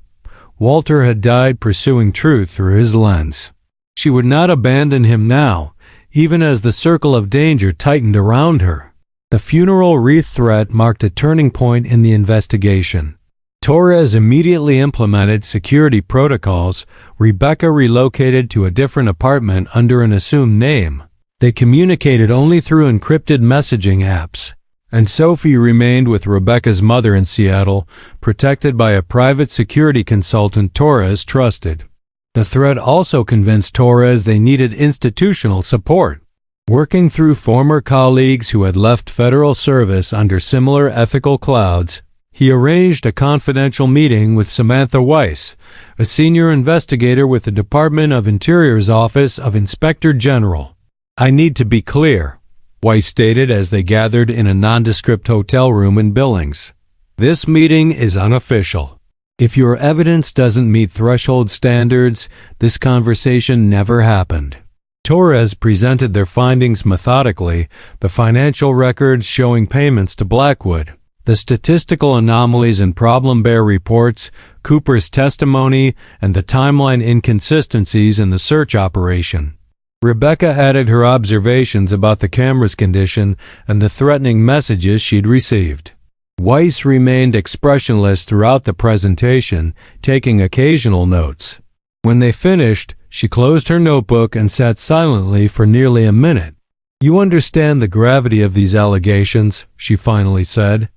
Walter had died pursuing truth through his lens. She would not abandon him now, even as the circle of danger tightened around her. The funeral wreath threat marked a turning point in the investigation. Torres immediately implemented security protocols. Rebecca relocated to a different apartment under an assumed name. They communicated only through encrypted messaging apps. And Sophie remained with Rebecca's mother in Seattle, protected by a private security consultant Torres trusted. The threat also convinced Torres they needed institutional support. Working through former colleagues who had left federal service under similar ethical clouds, he arranged a confidential meeting with Samantha Weiss, a senior investigator with the Department of Interior's Office of Inspector General. I need to be clear, Weiss stated as they gathered in a nondescript hotel room in Billings. This meeting is unofficial. If your evidence doesn't meet threshold standards, this conversation never happened. Torres presented their findings methodically, the financial records showing payments to Blackwood, the statistical anomalies in problem bear reports, Cooper's testimony, and the timeline inconsistencies in the search operation. Rebecca added her observations about the camera's condition and the threatening messages she'd received. Weiss remained expressionless throughout the presentation, taking occasional notes. When they finished, she closed her notebook and sat silently for nearly a minute. You understand the gravity of these allegations, she finally said.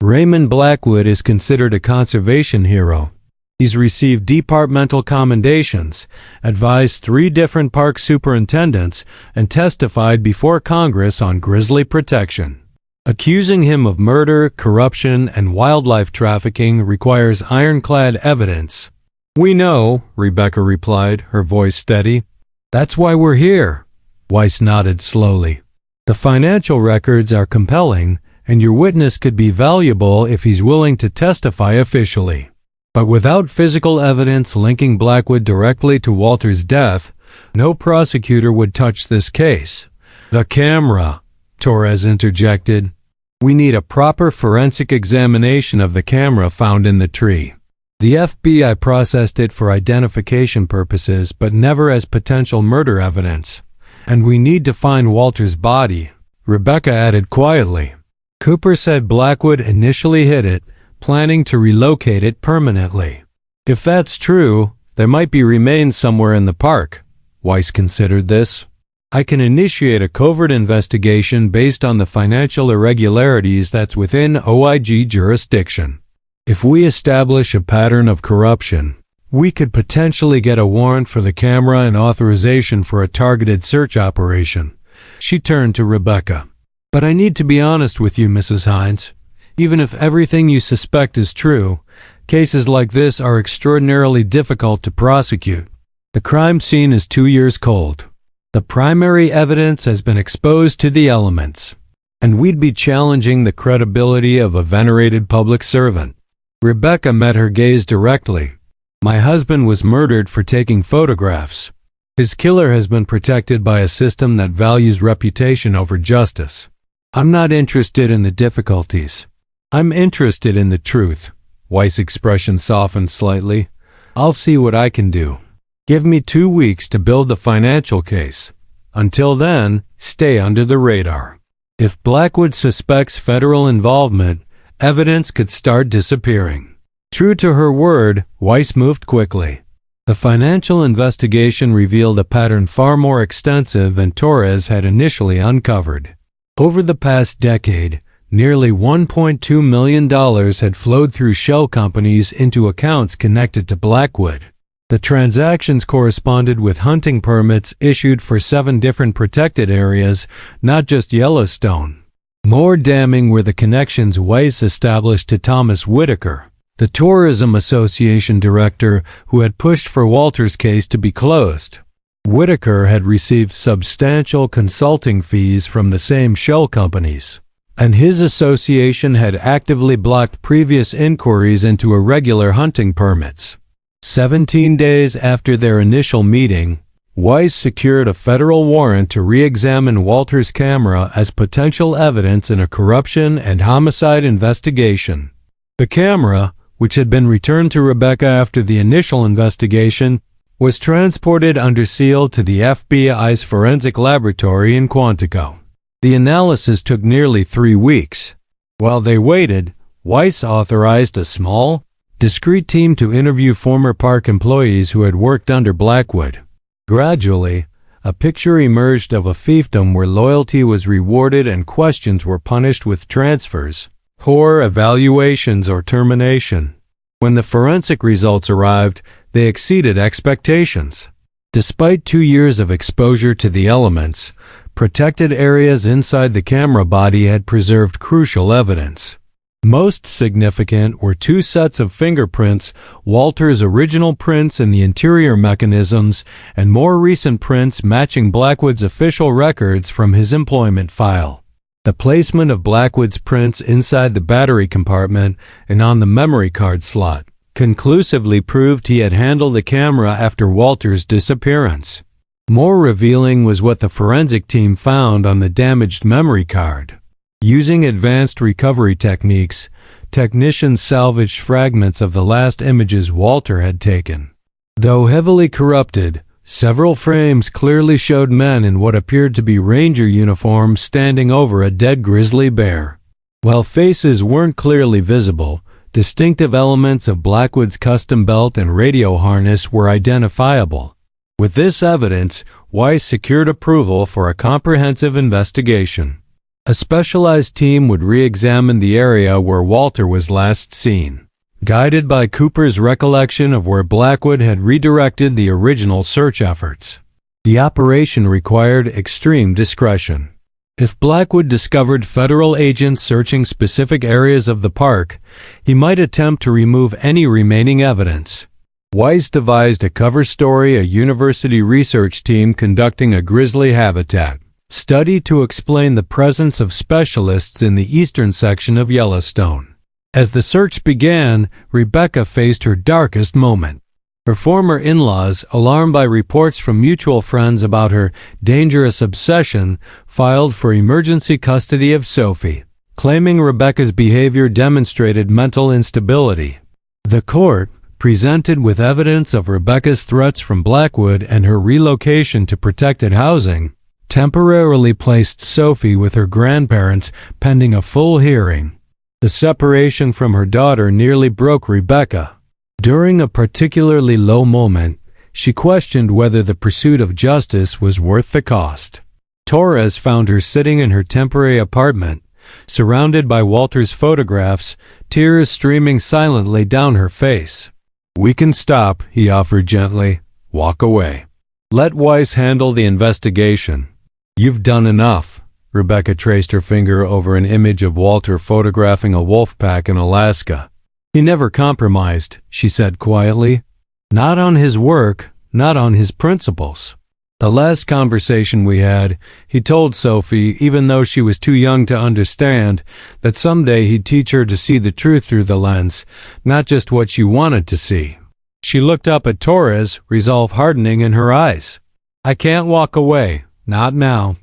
Raymond Blackwood is considered a conservation hero. He's received departmental commendations, advised 3 different park superintendents, and testified before Congress on grizzly protection. Accusing him of murder, corruption, and wildlife trafficking requires ironclad evidence. We know, Rebecca replied, her voice steady. That's why we're here. Weiss nodded slowly. The financial records are compelling, and your witness could be valuable if he's willing to testify officially. But without physical evidence linking Blackwood directly to Walter's death, no prosecutor would touch this case. The camera, Torres interjected. We need a proper forensic examination of the camera found in the tree. The FBI processed it for identification purposes, but never as potential murder evidence. And we need to find Walter's body, Rebecca added quietly. Cooper said Blackwood initially hid it, planning to relocate it permanently. If that's true, there might be remains somewhere in the park. Weiss considered this. I can initiate a covert investigation based on the financial irregularities that's within OIG jurisdiction. If we establish a pattern of corruption, we could potentially get a warrant for the camera and authorization for a targeted search operation. She turned to Rebecca. But I need to be honest with you, Mrs. Hines. Even if everything you suspect is true, cases like this are extraordinarily difficult to prosecute. The crime scene is 2 years cold. The primary evidence has been exposed to the elements, and we'd be challenging the credibility of a venerated public servant. Rebecca met her gaze directly. My husband was murdered for taking photographs. His killer has been protected by a system that values reputation over justice. I'm not interested in the difficulties. I'm interested in the truth. Weiss' expression softened slightly. I'll see what I can do. Give me 2 weeks to build the financial case. Until then, stay under the radar. If Blackwood suspects federal involvement, evidence could start disappearing. True to her word, Weiss moved quickly. The financial investigation revealed a pattern far more extensive than Torres had initially uncovered. Over the past decade, nearly $1.2 million had flowed through shell companies into accounts connected to Blackwood. The transactions corresponded with hunting permits issued for 7 different protected areas, not just Yellowstone. More damning were the connections Weiss established to Thomas Whitaker, the Tourism Association director who had pushed for Walter's case to be closed. Whitaker had received substantial consulting fees from the same shell companies, and his association had actively blocked previous inquiries into irregular hunting permits. 17 days after their initial meeting, Weiss secured a federal warrant to re-examine Walter's camera as potential evidence in a corruption and homicide investigation. The camera, which had been returned to Rebecca after the initial investigation, was transported under seal to the FBI's forensic laboratory in Quantico. The analysis took nearly 3 weeks. While they waited, Weiss authorized a small, discreet team to interview former park employees who had worked under Blackwood. Gradually, a picture emerged of a fiefdom where loyalty was rewarded and questions were punished with transfers, poor evaluations, or termination. When the forensic results arrived, they exceeded expectations. Despite 2 years of exposure to the elements, protected areas inside the camera body had preserved crucial evidence. Most significant were 2 sets of fingerprints, Walter's original prints in the interior mechanisms, and more recent prints matching Blackwood's official records from his employment file. The placement of Blackwood's prints inside the battery compartment and on the memory card slot conclusively proved he had handled the camera after Walter's disappearance. More revealing was what the forensic team found on the damaged memory card. Using advanced recovery techniques, technicians salvaged fragments of the last images Walter had taken. Though heavily corrupted, several frames clearly showed men in what appeared to be ranger uniforms standing over a dead grizzly bear. While faces weren't clearly visible, distinctive elements of Blackwood's custom belt and radio harness were identifiable. With this evidence, Weiss secured approval for a comprehensive investigation. A specialized team would re-examine the area where Walter was last seen, guided by Cooper's recollection of where Blackwood had redirected the original search efforts. The operation required extreme discretion. If Blackwood discovered federal agents searching specific areas of the park, he might attempt to remove any remaining evidence. Weiss devised a cover story: a university research team conducting a grizzly habitat. study to explain the presence of specialists in the eastern section of Yellowstone. As the search began, Rebecca faced her darkest moment. Her former in-laws, alarmed by reports from mutual friends about her dangerous obsession, filed for emergency custody of Sophie, claiming Rebecca's behavior demonstrated mental instability. The court, presented with evidence of Rebecca's threats from Blackwood and her relocation to protected housing, temporarily placed Sophie with her grandparents pending a full hearing. The separation from her daughter nearly broke Rebecca. During a particularly low moment, she questioned whether the pursuit of justice was worth the cost. Torres found her sitting in her temporary apartment, surrounded by Walter's photographs, tears streaming silently down her face. "We can stop," he offered gently. "Walk away. Let Weiss handle the investigation. You've done enough." Rebecca traced her finger over an image of Walter photographing a wolf pack in Alaska. "He never compromised," she said quietly. "Not on his work, not on his principles." The last conversation we had, he told Sophie, even though she was too young to understand, that someday he'd teach her to see the truth through the lens, not just what she wanted to see. She looked up at Torres, resolve hardening in her eyes. "I can't walk away. Not now.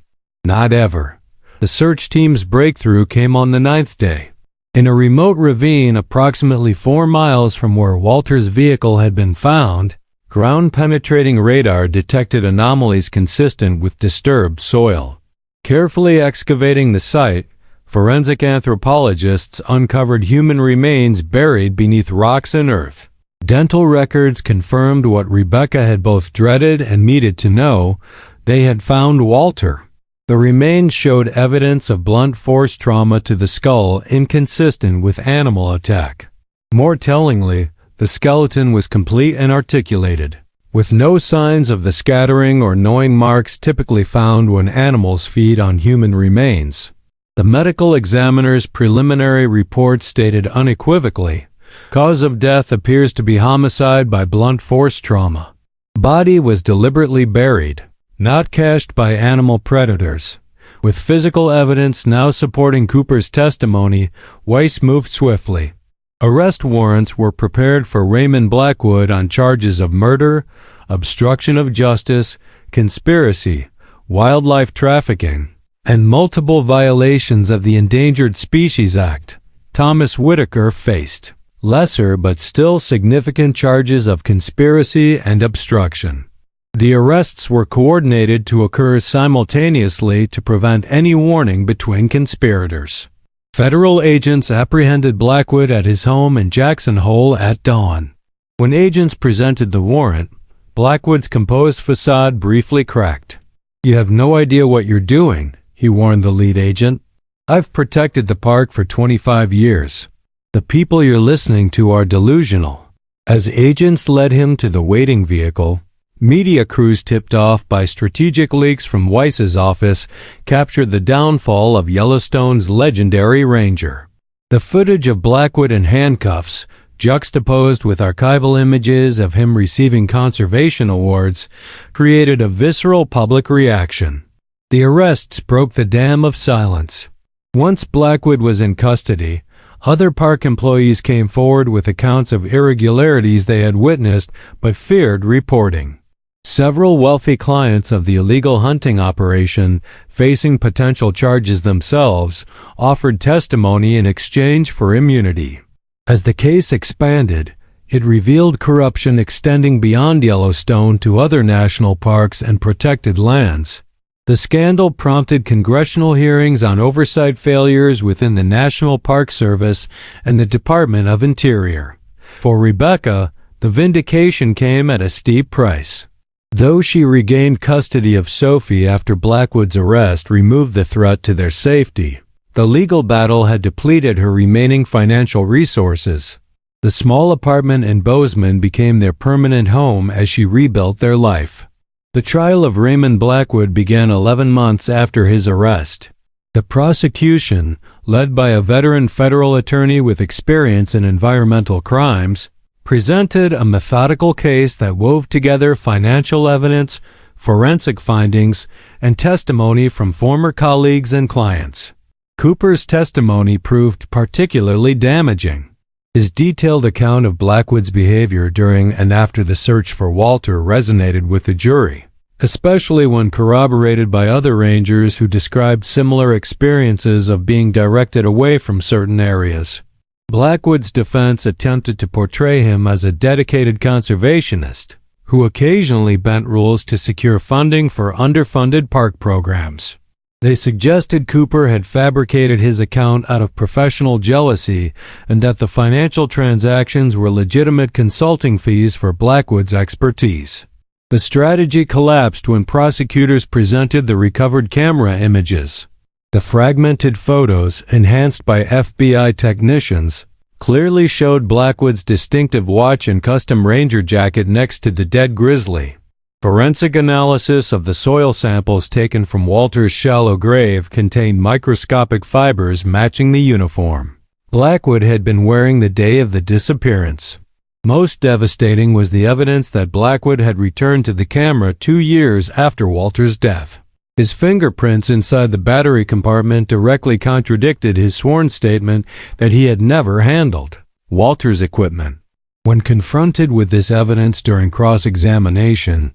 Not ever." The search team's breakthrough came on the 9th day. In a remote ravine approximately 4 miles from where Walter's vehicle had been found, ground-penetrating radar detected anomalies consistent with disturbed soil. Carefully excavating the site, forensic anthropologists uncovered human remains buried beneath rocks and earth. Dental records confirmed what Rebecca had both dreaded and needed to know: they had found Walter. The remains showed evidence of blunt force trauma to the skull inconsistent with animal attack. More tellingly, the skeleton was complete and articulated, with no signs of the scattering or gnawing marks typically found when animals feed on human remains. The medical examiner's preliminary report stated unequivocally, "Cause of death appears to be homicide by blunt force trauma. Body was deliberately buried, not cached by animal predators." With physical evidence now supporting Cooper's testimony, Weiss moved swiftly. Arrest warrants were prepared for Raymond Blackwood on charges of murder, obstruction of justice, conspiracy, wildlife trafficking, and multiple violations of the Endangered Species Act. Thomas Whitaker faced lesser but still significant charges of conspiracy and obstruction. The arrests were coordinated to occur simultaneously to prevent any warning between conspirators. Federal agents apprehended Blackwood at his home in Jackson Hole at dawn. When agents presented the warrant, Blackwood's composed facade briefly cracked. "You have no idea what you're doing," he warned the lead agent. "I've protected the park for 25 years. The people you're listening to are delusional." As agents led him to the waiting vehicle, media crews tipped off by strategic leaks from Weiss's office captured the downfall of Yellowstone's legendary ranger. The footage of Blackwood in handcuffs, juxtaposed with archival images of him receiving conservation awards, created a visceral public reaction. The arrests broke the dam of silence. Once Blackwood was in custody, other park employees came forward with accounts of irregularities they had witnessed but feared reporting. Several wealthy clients of the illegal hunting operation, facing potential charges themselves, offered testimony in exchange for immunity. As the case expanded, it revealed corruption extending beyond Yellowstone to other national parks and protected lands. The scandal prompted congressional hearings on oversight failures within the National Park Service and the Department of Interior. For Rebecca, the vindication came at a steep price. Though she regained custody of Sophie after Blackwood's arrest removed the threat to their safety, the legal battle had depleted her remaining financial resources. The small apartment in Bozeman became their permanent home as she rebuilt their life. The trial of Raymond Blackwood began 11 months after his arrest. The prosecution, led by a veteran federal attorney with experience in environmental crimes, presented a methodical case that wove together financial evidence, forensic findings, and testimony from former colleagues and clients. Cooper's testimony proved particularly damaging. His detailed account of Blackwood's behavior during and after the search for Walter resonated with the jury, especially when corroborated by other rangers who described similar experiences of being directed away from certain areas. Blackwood's defense attempted to portray him as a dedicated conservationist who occasionally bent rules to secure funding for underfunded park programs. They suggested Cooper had fabricated his account out of professional jealousy and that the financial transactions were legitimate consulting fees for Blackwood's expertise. The strategy collapsed when prosecutors presented the recovered camera images. The fragmented photos, enhanced by FBI technicians, clearly showed Blackwood's distinctive watch and custom ranger jacket next to the dead Grizzly. Forensic analysis of the soil samples taken from Walter's shallow grave contained microscopic fibers matching the uniform Blackwood had been wearing the day of the disappearance. Most devastating was the evidence that Blackwood had returned to the camera 2 years after Walter's death. His fingerprints inside the battery compartment directly contradicted his sworn statement that he had never handled Walter's equipment. When confronted with this evidence during cross-examination,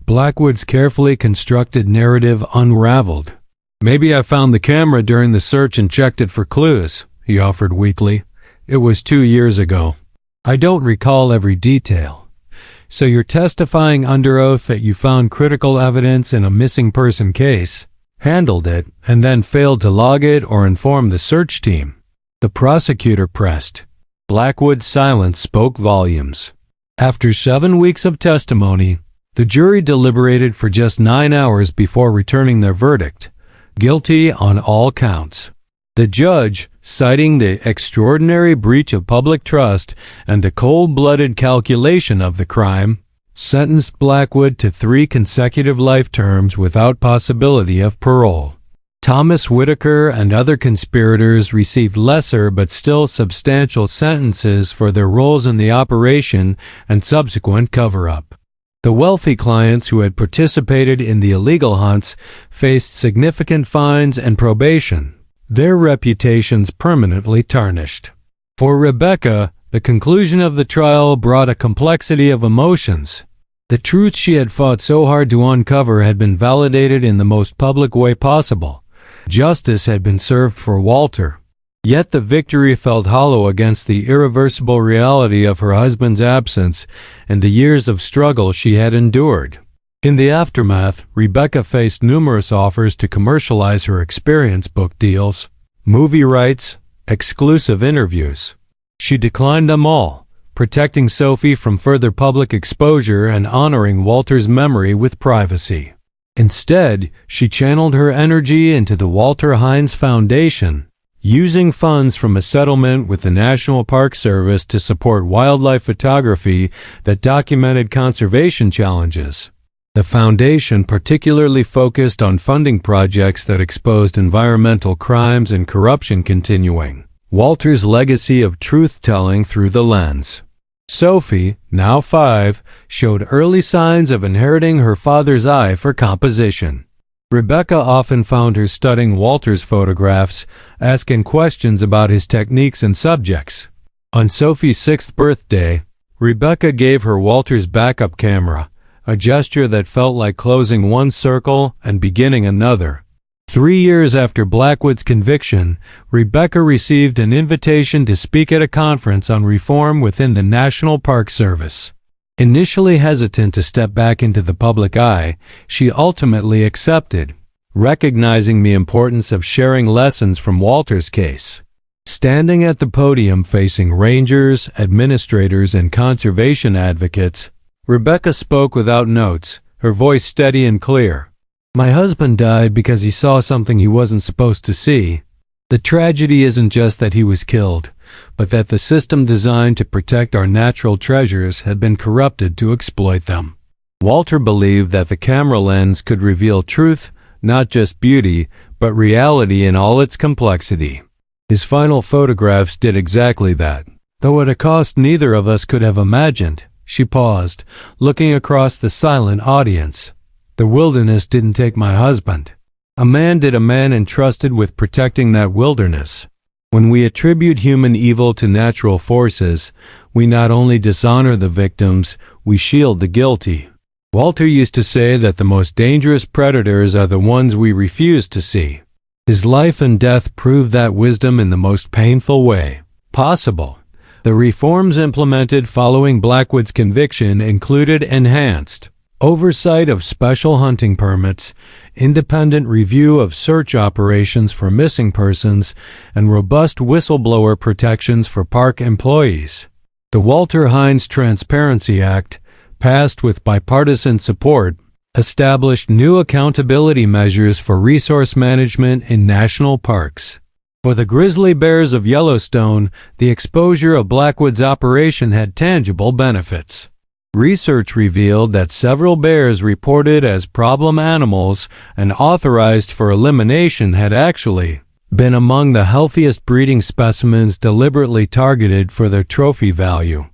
Blackwood's carefully constructed narrative unraveled. "Maybe I found the camera during the search and checked it for clues," he offered weakly. "It was 2 years ago. I don't recall every detail." "So you're testifying under oath that you found critical evidence in a missing person case, handled it, and then failed to log it or inform the search team?" The prosecutor pressed. Blackwood's silence spoke volumes. After 7 weeks of testimony, the jury deliberated for just 9 hours before returning their verdict, guilty on all counts. The judge, citing the extraordinary breach of public trust and the cold-blooded calculation of the crime, sentenced Blackwood to 3 consecutive life terms without possibility of parole. Thomas Whitaker and other conspirators received lesser but still substantial sentences for their roles in the operation and subsequent cover-up. The wealthy clients who had participated in the illegal hunts faced significant fines and probation, their reputations permanently tarnished. For Rebecca, the conclusion of the trial brought a complexity of emotions. The truth she had fought so hard to uncover had been validated in the most public way possible. Justice had been served for Walter. Yet the victory felt hollow against the irreversible reality of her husband's absence and the years of struggle she had endured. In the aftermath, Rebecca faced numerous offers to commercialize her experience, book deals, movie rights, exclusive interviews. She declined them all, protecting Sophie from further public exposure and honoring Walter's memory with privacy. Instead, she channeled her energy into the Walter Hines Foundation, using funds from a settlement with the National Park Service to support wildlife photography that documented conservation challenges. The foundation particularly focused on funding projects that exposed environmental crimes and corruption, continuing Walter's legacy of truth-telling through the lens. Sophie, now 5, showed early signs of inheriting her father's eye for composition. Rebecca often found her studying Walter's photographs, asking questions about his techniques and subjects. On Sophie's 6th birthday, Rebecca gave her Walter's backup camera, a gesture that felt like closing one circle and beginning another. 3 years after Blackwood's conviction, Rebecca received an invitation to speak at a conference on reform within the National Park Service. Initially hesitant to step back into the public eye, she ultimately accepted, recognizing the importance of sharing lessons from Walter's case. Standing at the podium facing rangers, administrators, and conservation advocates, Rebecca spoke without notes, her voice steady and clear. "My husband died because he saw something he wasn't supposed to see. The tragedy isn't just that he was killed, but that the system designed to protect our natural treasures had been corrupted to exploit them." Walter believed that the camera lens could reveal truth, not just beauty, but reality in all its complexity. His final photographs did exactly that, though at a cost neither of us could have imagined. She paused, looking across the silent audience. The wilderness didn't take my husband. A man did a man entrusted with protecting that wilderness. When we attribute human evil to natural forces, we not only dishonor the victims, we shield the guilty. Walter used to say that the most dangerous predators are the ones we refuse to see. His life and death proved that wisdom in the most painful way possible. The reforms implemented following Blackwood's conviction included enhanced oversight of special hunting permits, independent review of search operations for missing persons, and robust whistleblower protections for park employees. The Walter Hines Transparency Act, passed with bipartisan support, established new accountability measures for resource management in national parks. For the grizzly bears of Yellowstone, the exposure of Blackwood's operation had tangible benefits. Research revealed that several bears reported as problem animals and authorized for elimination had actually been among the healthiest breeding specimens deliberately targeted for their trophy value.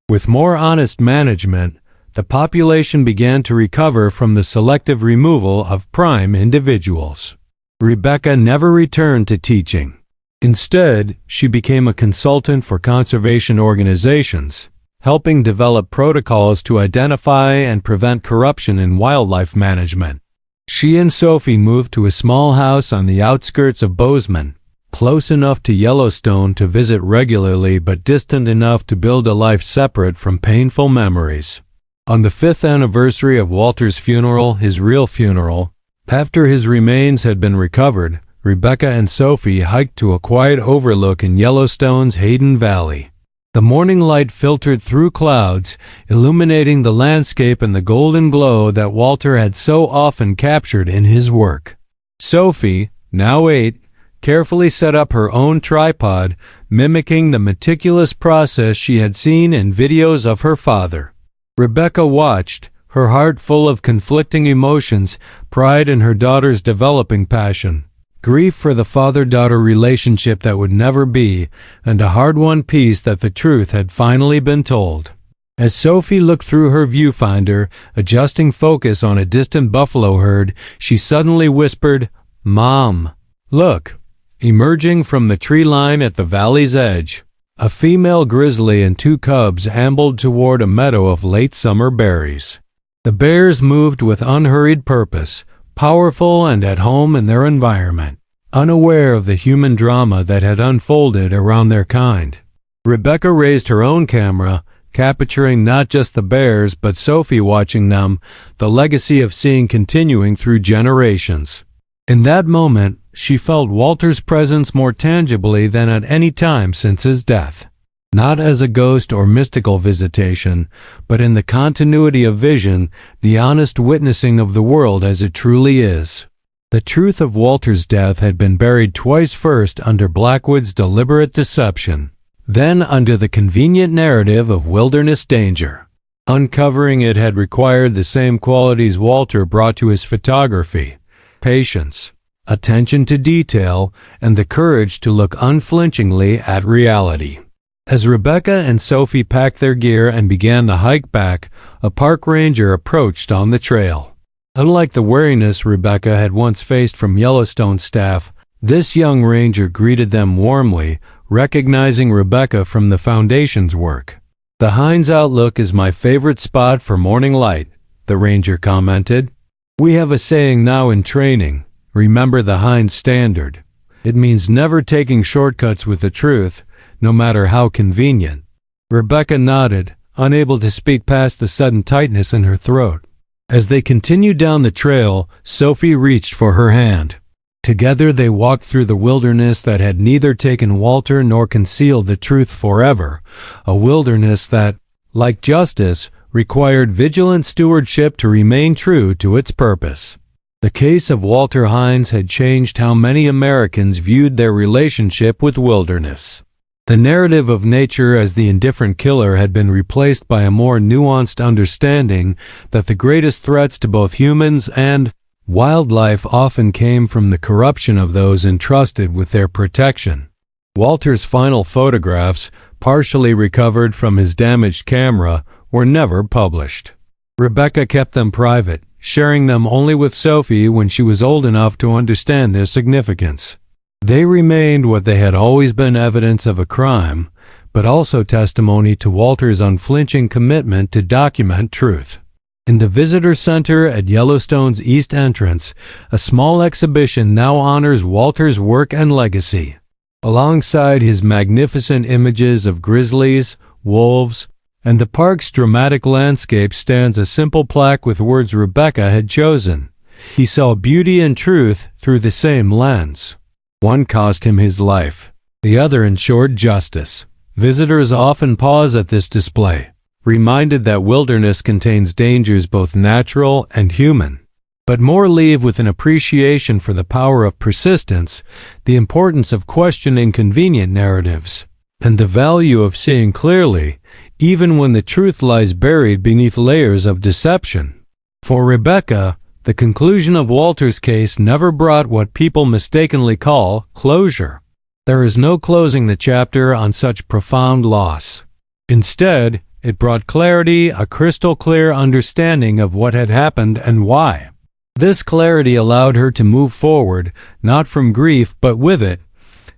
With more honest management, the population began to recover from the selective removal of prime individuals. Rebecca never returned to teaching. Instead, she became a consultant for conservation organizations, helping develop protocols to identify and prevent corruption in wildlife management. She and Sophie moved to a small house on the outskirts of Bozeman, close enough to Yellowstone to visit regularly but distant enough to build a life separate from painful memories. On the 5th anniversary of Walter's funeral, his real funeral, after his remains had been recovered, Rebecca and Sophie hiked to a quiet overlook in Yellowstone's Hayden Valley. The morning light filtered through clouds, illuminating the landscape and the golden glow that Walter had so often captured in his work. Sophie, now 8, carefully set up her own tripod, mimicking the meticulous process she had seen in videos of her father. Rebecca watched, her heart full of conflicting emotions, pride in her daughter's developing passion, grief for the father-daughter relationship that would never be, and a hard-won peace that the truth had finally been told. As Sophie looked through her viewfinder, adjusting focus on a distant buffalo herd, she suddenly whispered, "Mom, look!" Emerging from the tree line at the valley's edge, a female grizzly and 2 cubs ambled toward a meadow of late summer berries. The bears moved with unhurried purpose, powerful and at home in their environment, unaware of the human drama that had unfolded around their kind. Rebecca raised her own camera, capturing not just the bears but Sophie watching them, the legacy of seeing continuing through generations. In that moment, she felt Walter's presence more tangibly than at any time since his death. Not as a ghost or mystical visitation, but in the continuity of vision, the honest witnessing of the world as it truly is. The truth of Walter's death had been buried twice, first under Blackwood's deliberate deception, then under the convenient narrative of wilderness danger. Uncovering it had required the same qualities Walter brought to his photography: patience, attention to detail, and the courage to look unflinchingly at reality. As Rebecca and Sophie packed their gear and began the hike back, a park ranger approached on the trail. Unlike the wariness Rebecca had once faced from Yellowstone staff, this young ranger greeted them warmly, recognizing Rebecca from the Foundation's work. "The Hines Outlook is my favorite spot for morning light," the ranger commented. "We have a saying now in training, remember the Hines standard. It means never taking shortcuts with the truth, no matter how convenient." Rebecca nodded, unable to speak past the sudden tightness in her throat. As they continued down the trail, Sophie reached for her hand. Together they walked through the wilderness that had neither taken Walter nor concealed the truth forever, a wilderness that, like justice, required vigilant stewardship to remain true to its purpose. The case of Walter Hines had changed how many Americans viewed their relationship with wilderness. The narrative of nature as the indifferent killer had been replaced by a more nuanced understanding that the greatest threats to both humans and wildlife often came from the corruption of those entrusted with their protection. Walter's final photographs, partially recovered from his damaged camera, were never published. Rebecca kept them private, sharing them only with Sophie when she was old enough to understand their significance. They remained what they had always been: evidence of a crime, but also testimony to Walter's unflinching commitment to document truth. In the visitor center at Yellowstone's east entrance, a small exhibition now honors Walter's work and legacy. Alongside his magnificent images of grizzlies, wolves, and the park's dramatic landscape stands a simple plaque with words Rebecca had chosen. He saw beauty and truth through the same lens. One cost him his life. The other ensured justice. Visitors often pause at this display, reminded that wilderness contains dangers both natural and human. But more leave with an appreciation for the power of persistence, the importance of questioning convenient narratives, and the value of seeing clearly, even when the truth lies buried beneath layers of deception. For Rebecca, the conclusion of Walter's case never brought what people mistakenly call closure. There is no closing the chapter on such profound loss. Instead, it brought clarity, a crystal-clear understanding of what had happened and why. This clarity allowed her to move forward, not from grief but with it,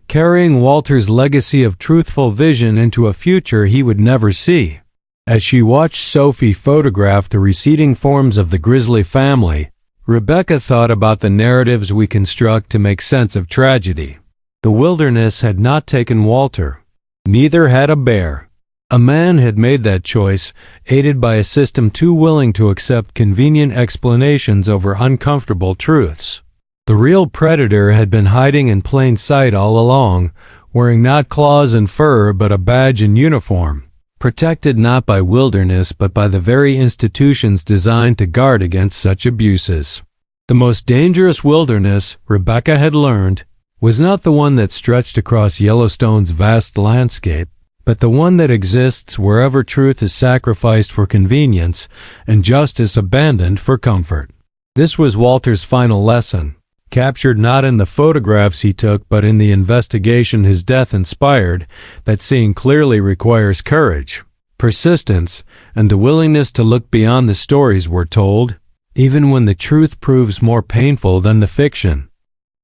carrying Walter's legacy of truthful vision into a future he would never see. As she watched Sophie photograph the receding forms of the Grizzly family, Rebecca thought about the narratives we construct to make sense of tragedy. The wilderness had not taken Walter. Neither had a bear. A man had made that choice, aided by a system too willing to accept convenient explanations over uncomfortable truths. The real predator had been hiding in plain sight all along, wearing not claws and fur but a badge and uniform, protected not by wilderness but by the very institutions designed to guard against such abuses. The most dangerous wilderness, Rebecca had learned, was not the one that stretched across Yellowstone's vast landscape, but the one that exists wherever truth is sacrificed for convenience and justice abandoned for comfort. This was Walter's final lesson, captured not in the photographs he took but in the investigation his death inspired, that seeing clearly requires courage, persistence, and the willingness to look beyond the stories we're told, even when the truth proves more painful than the fiction.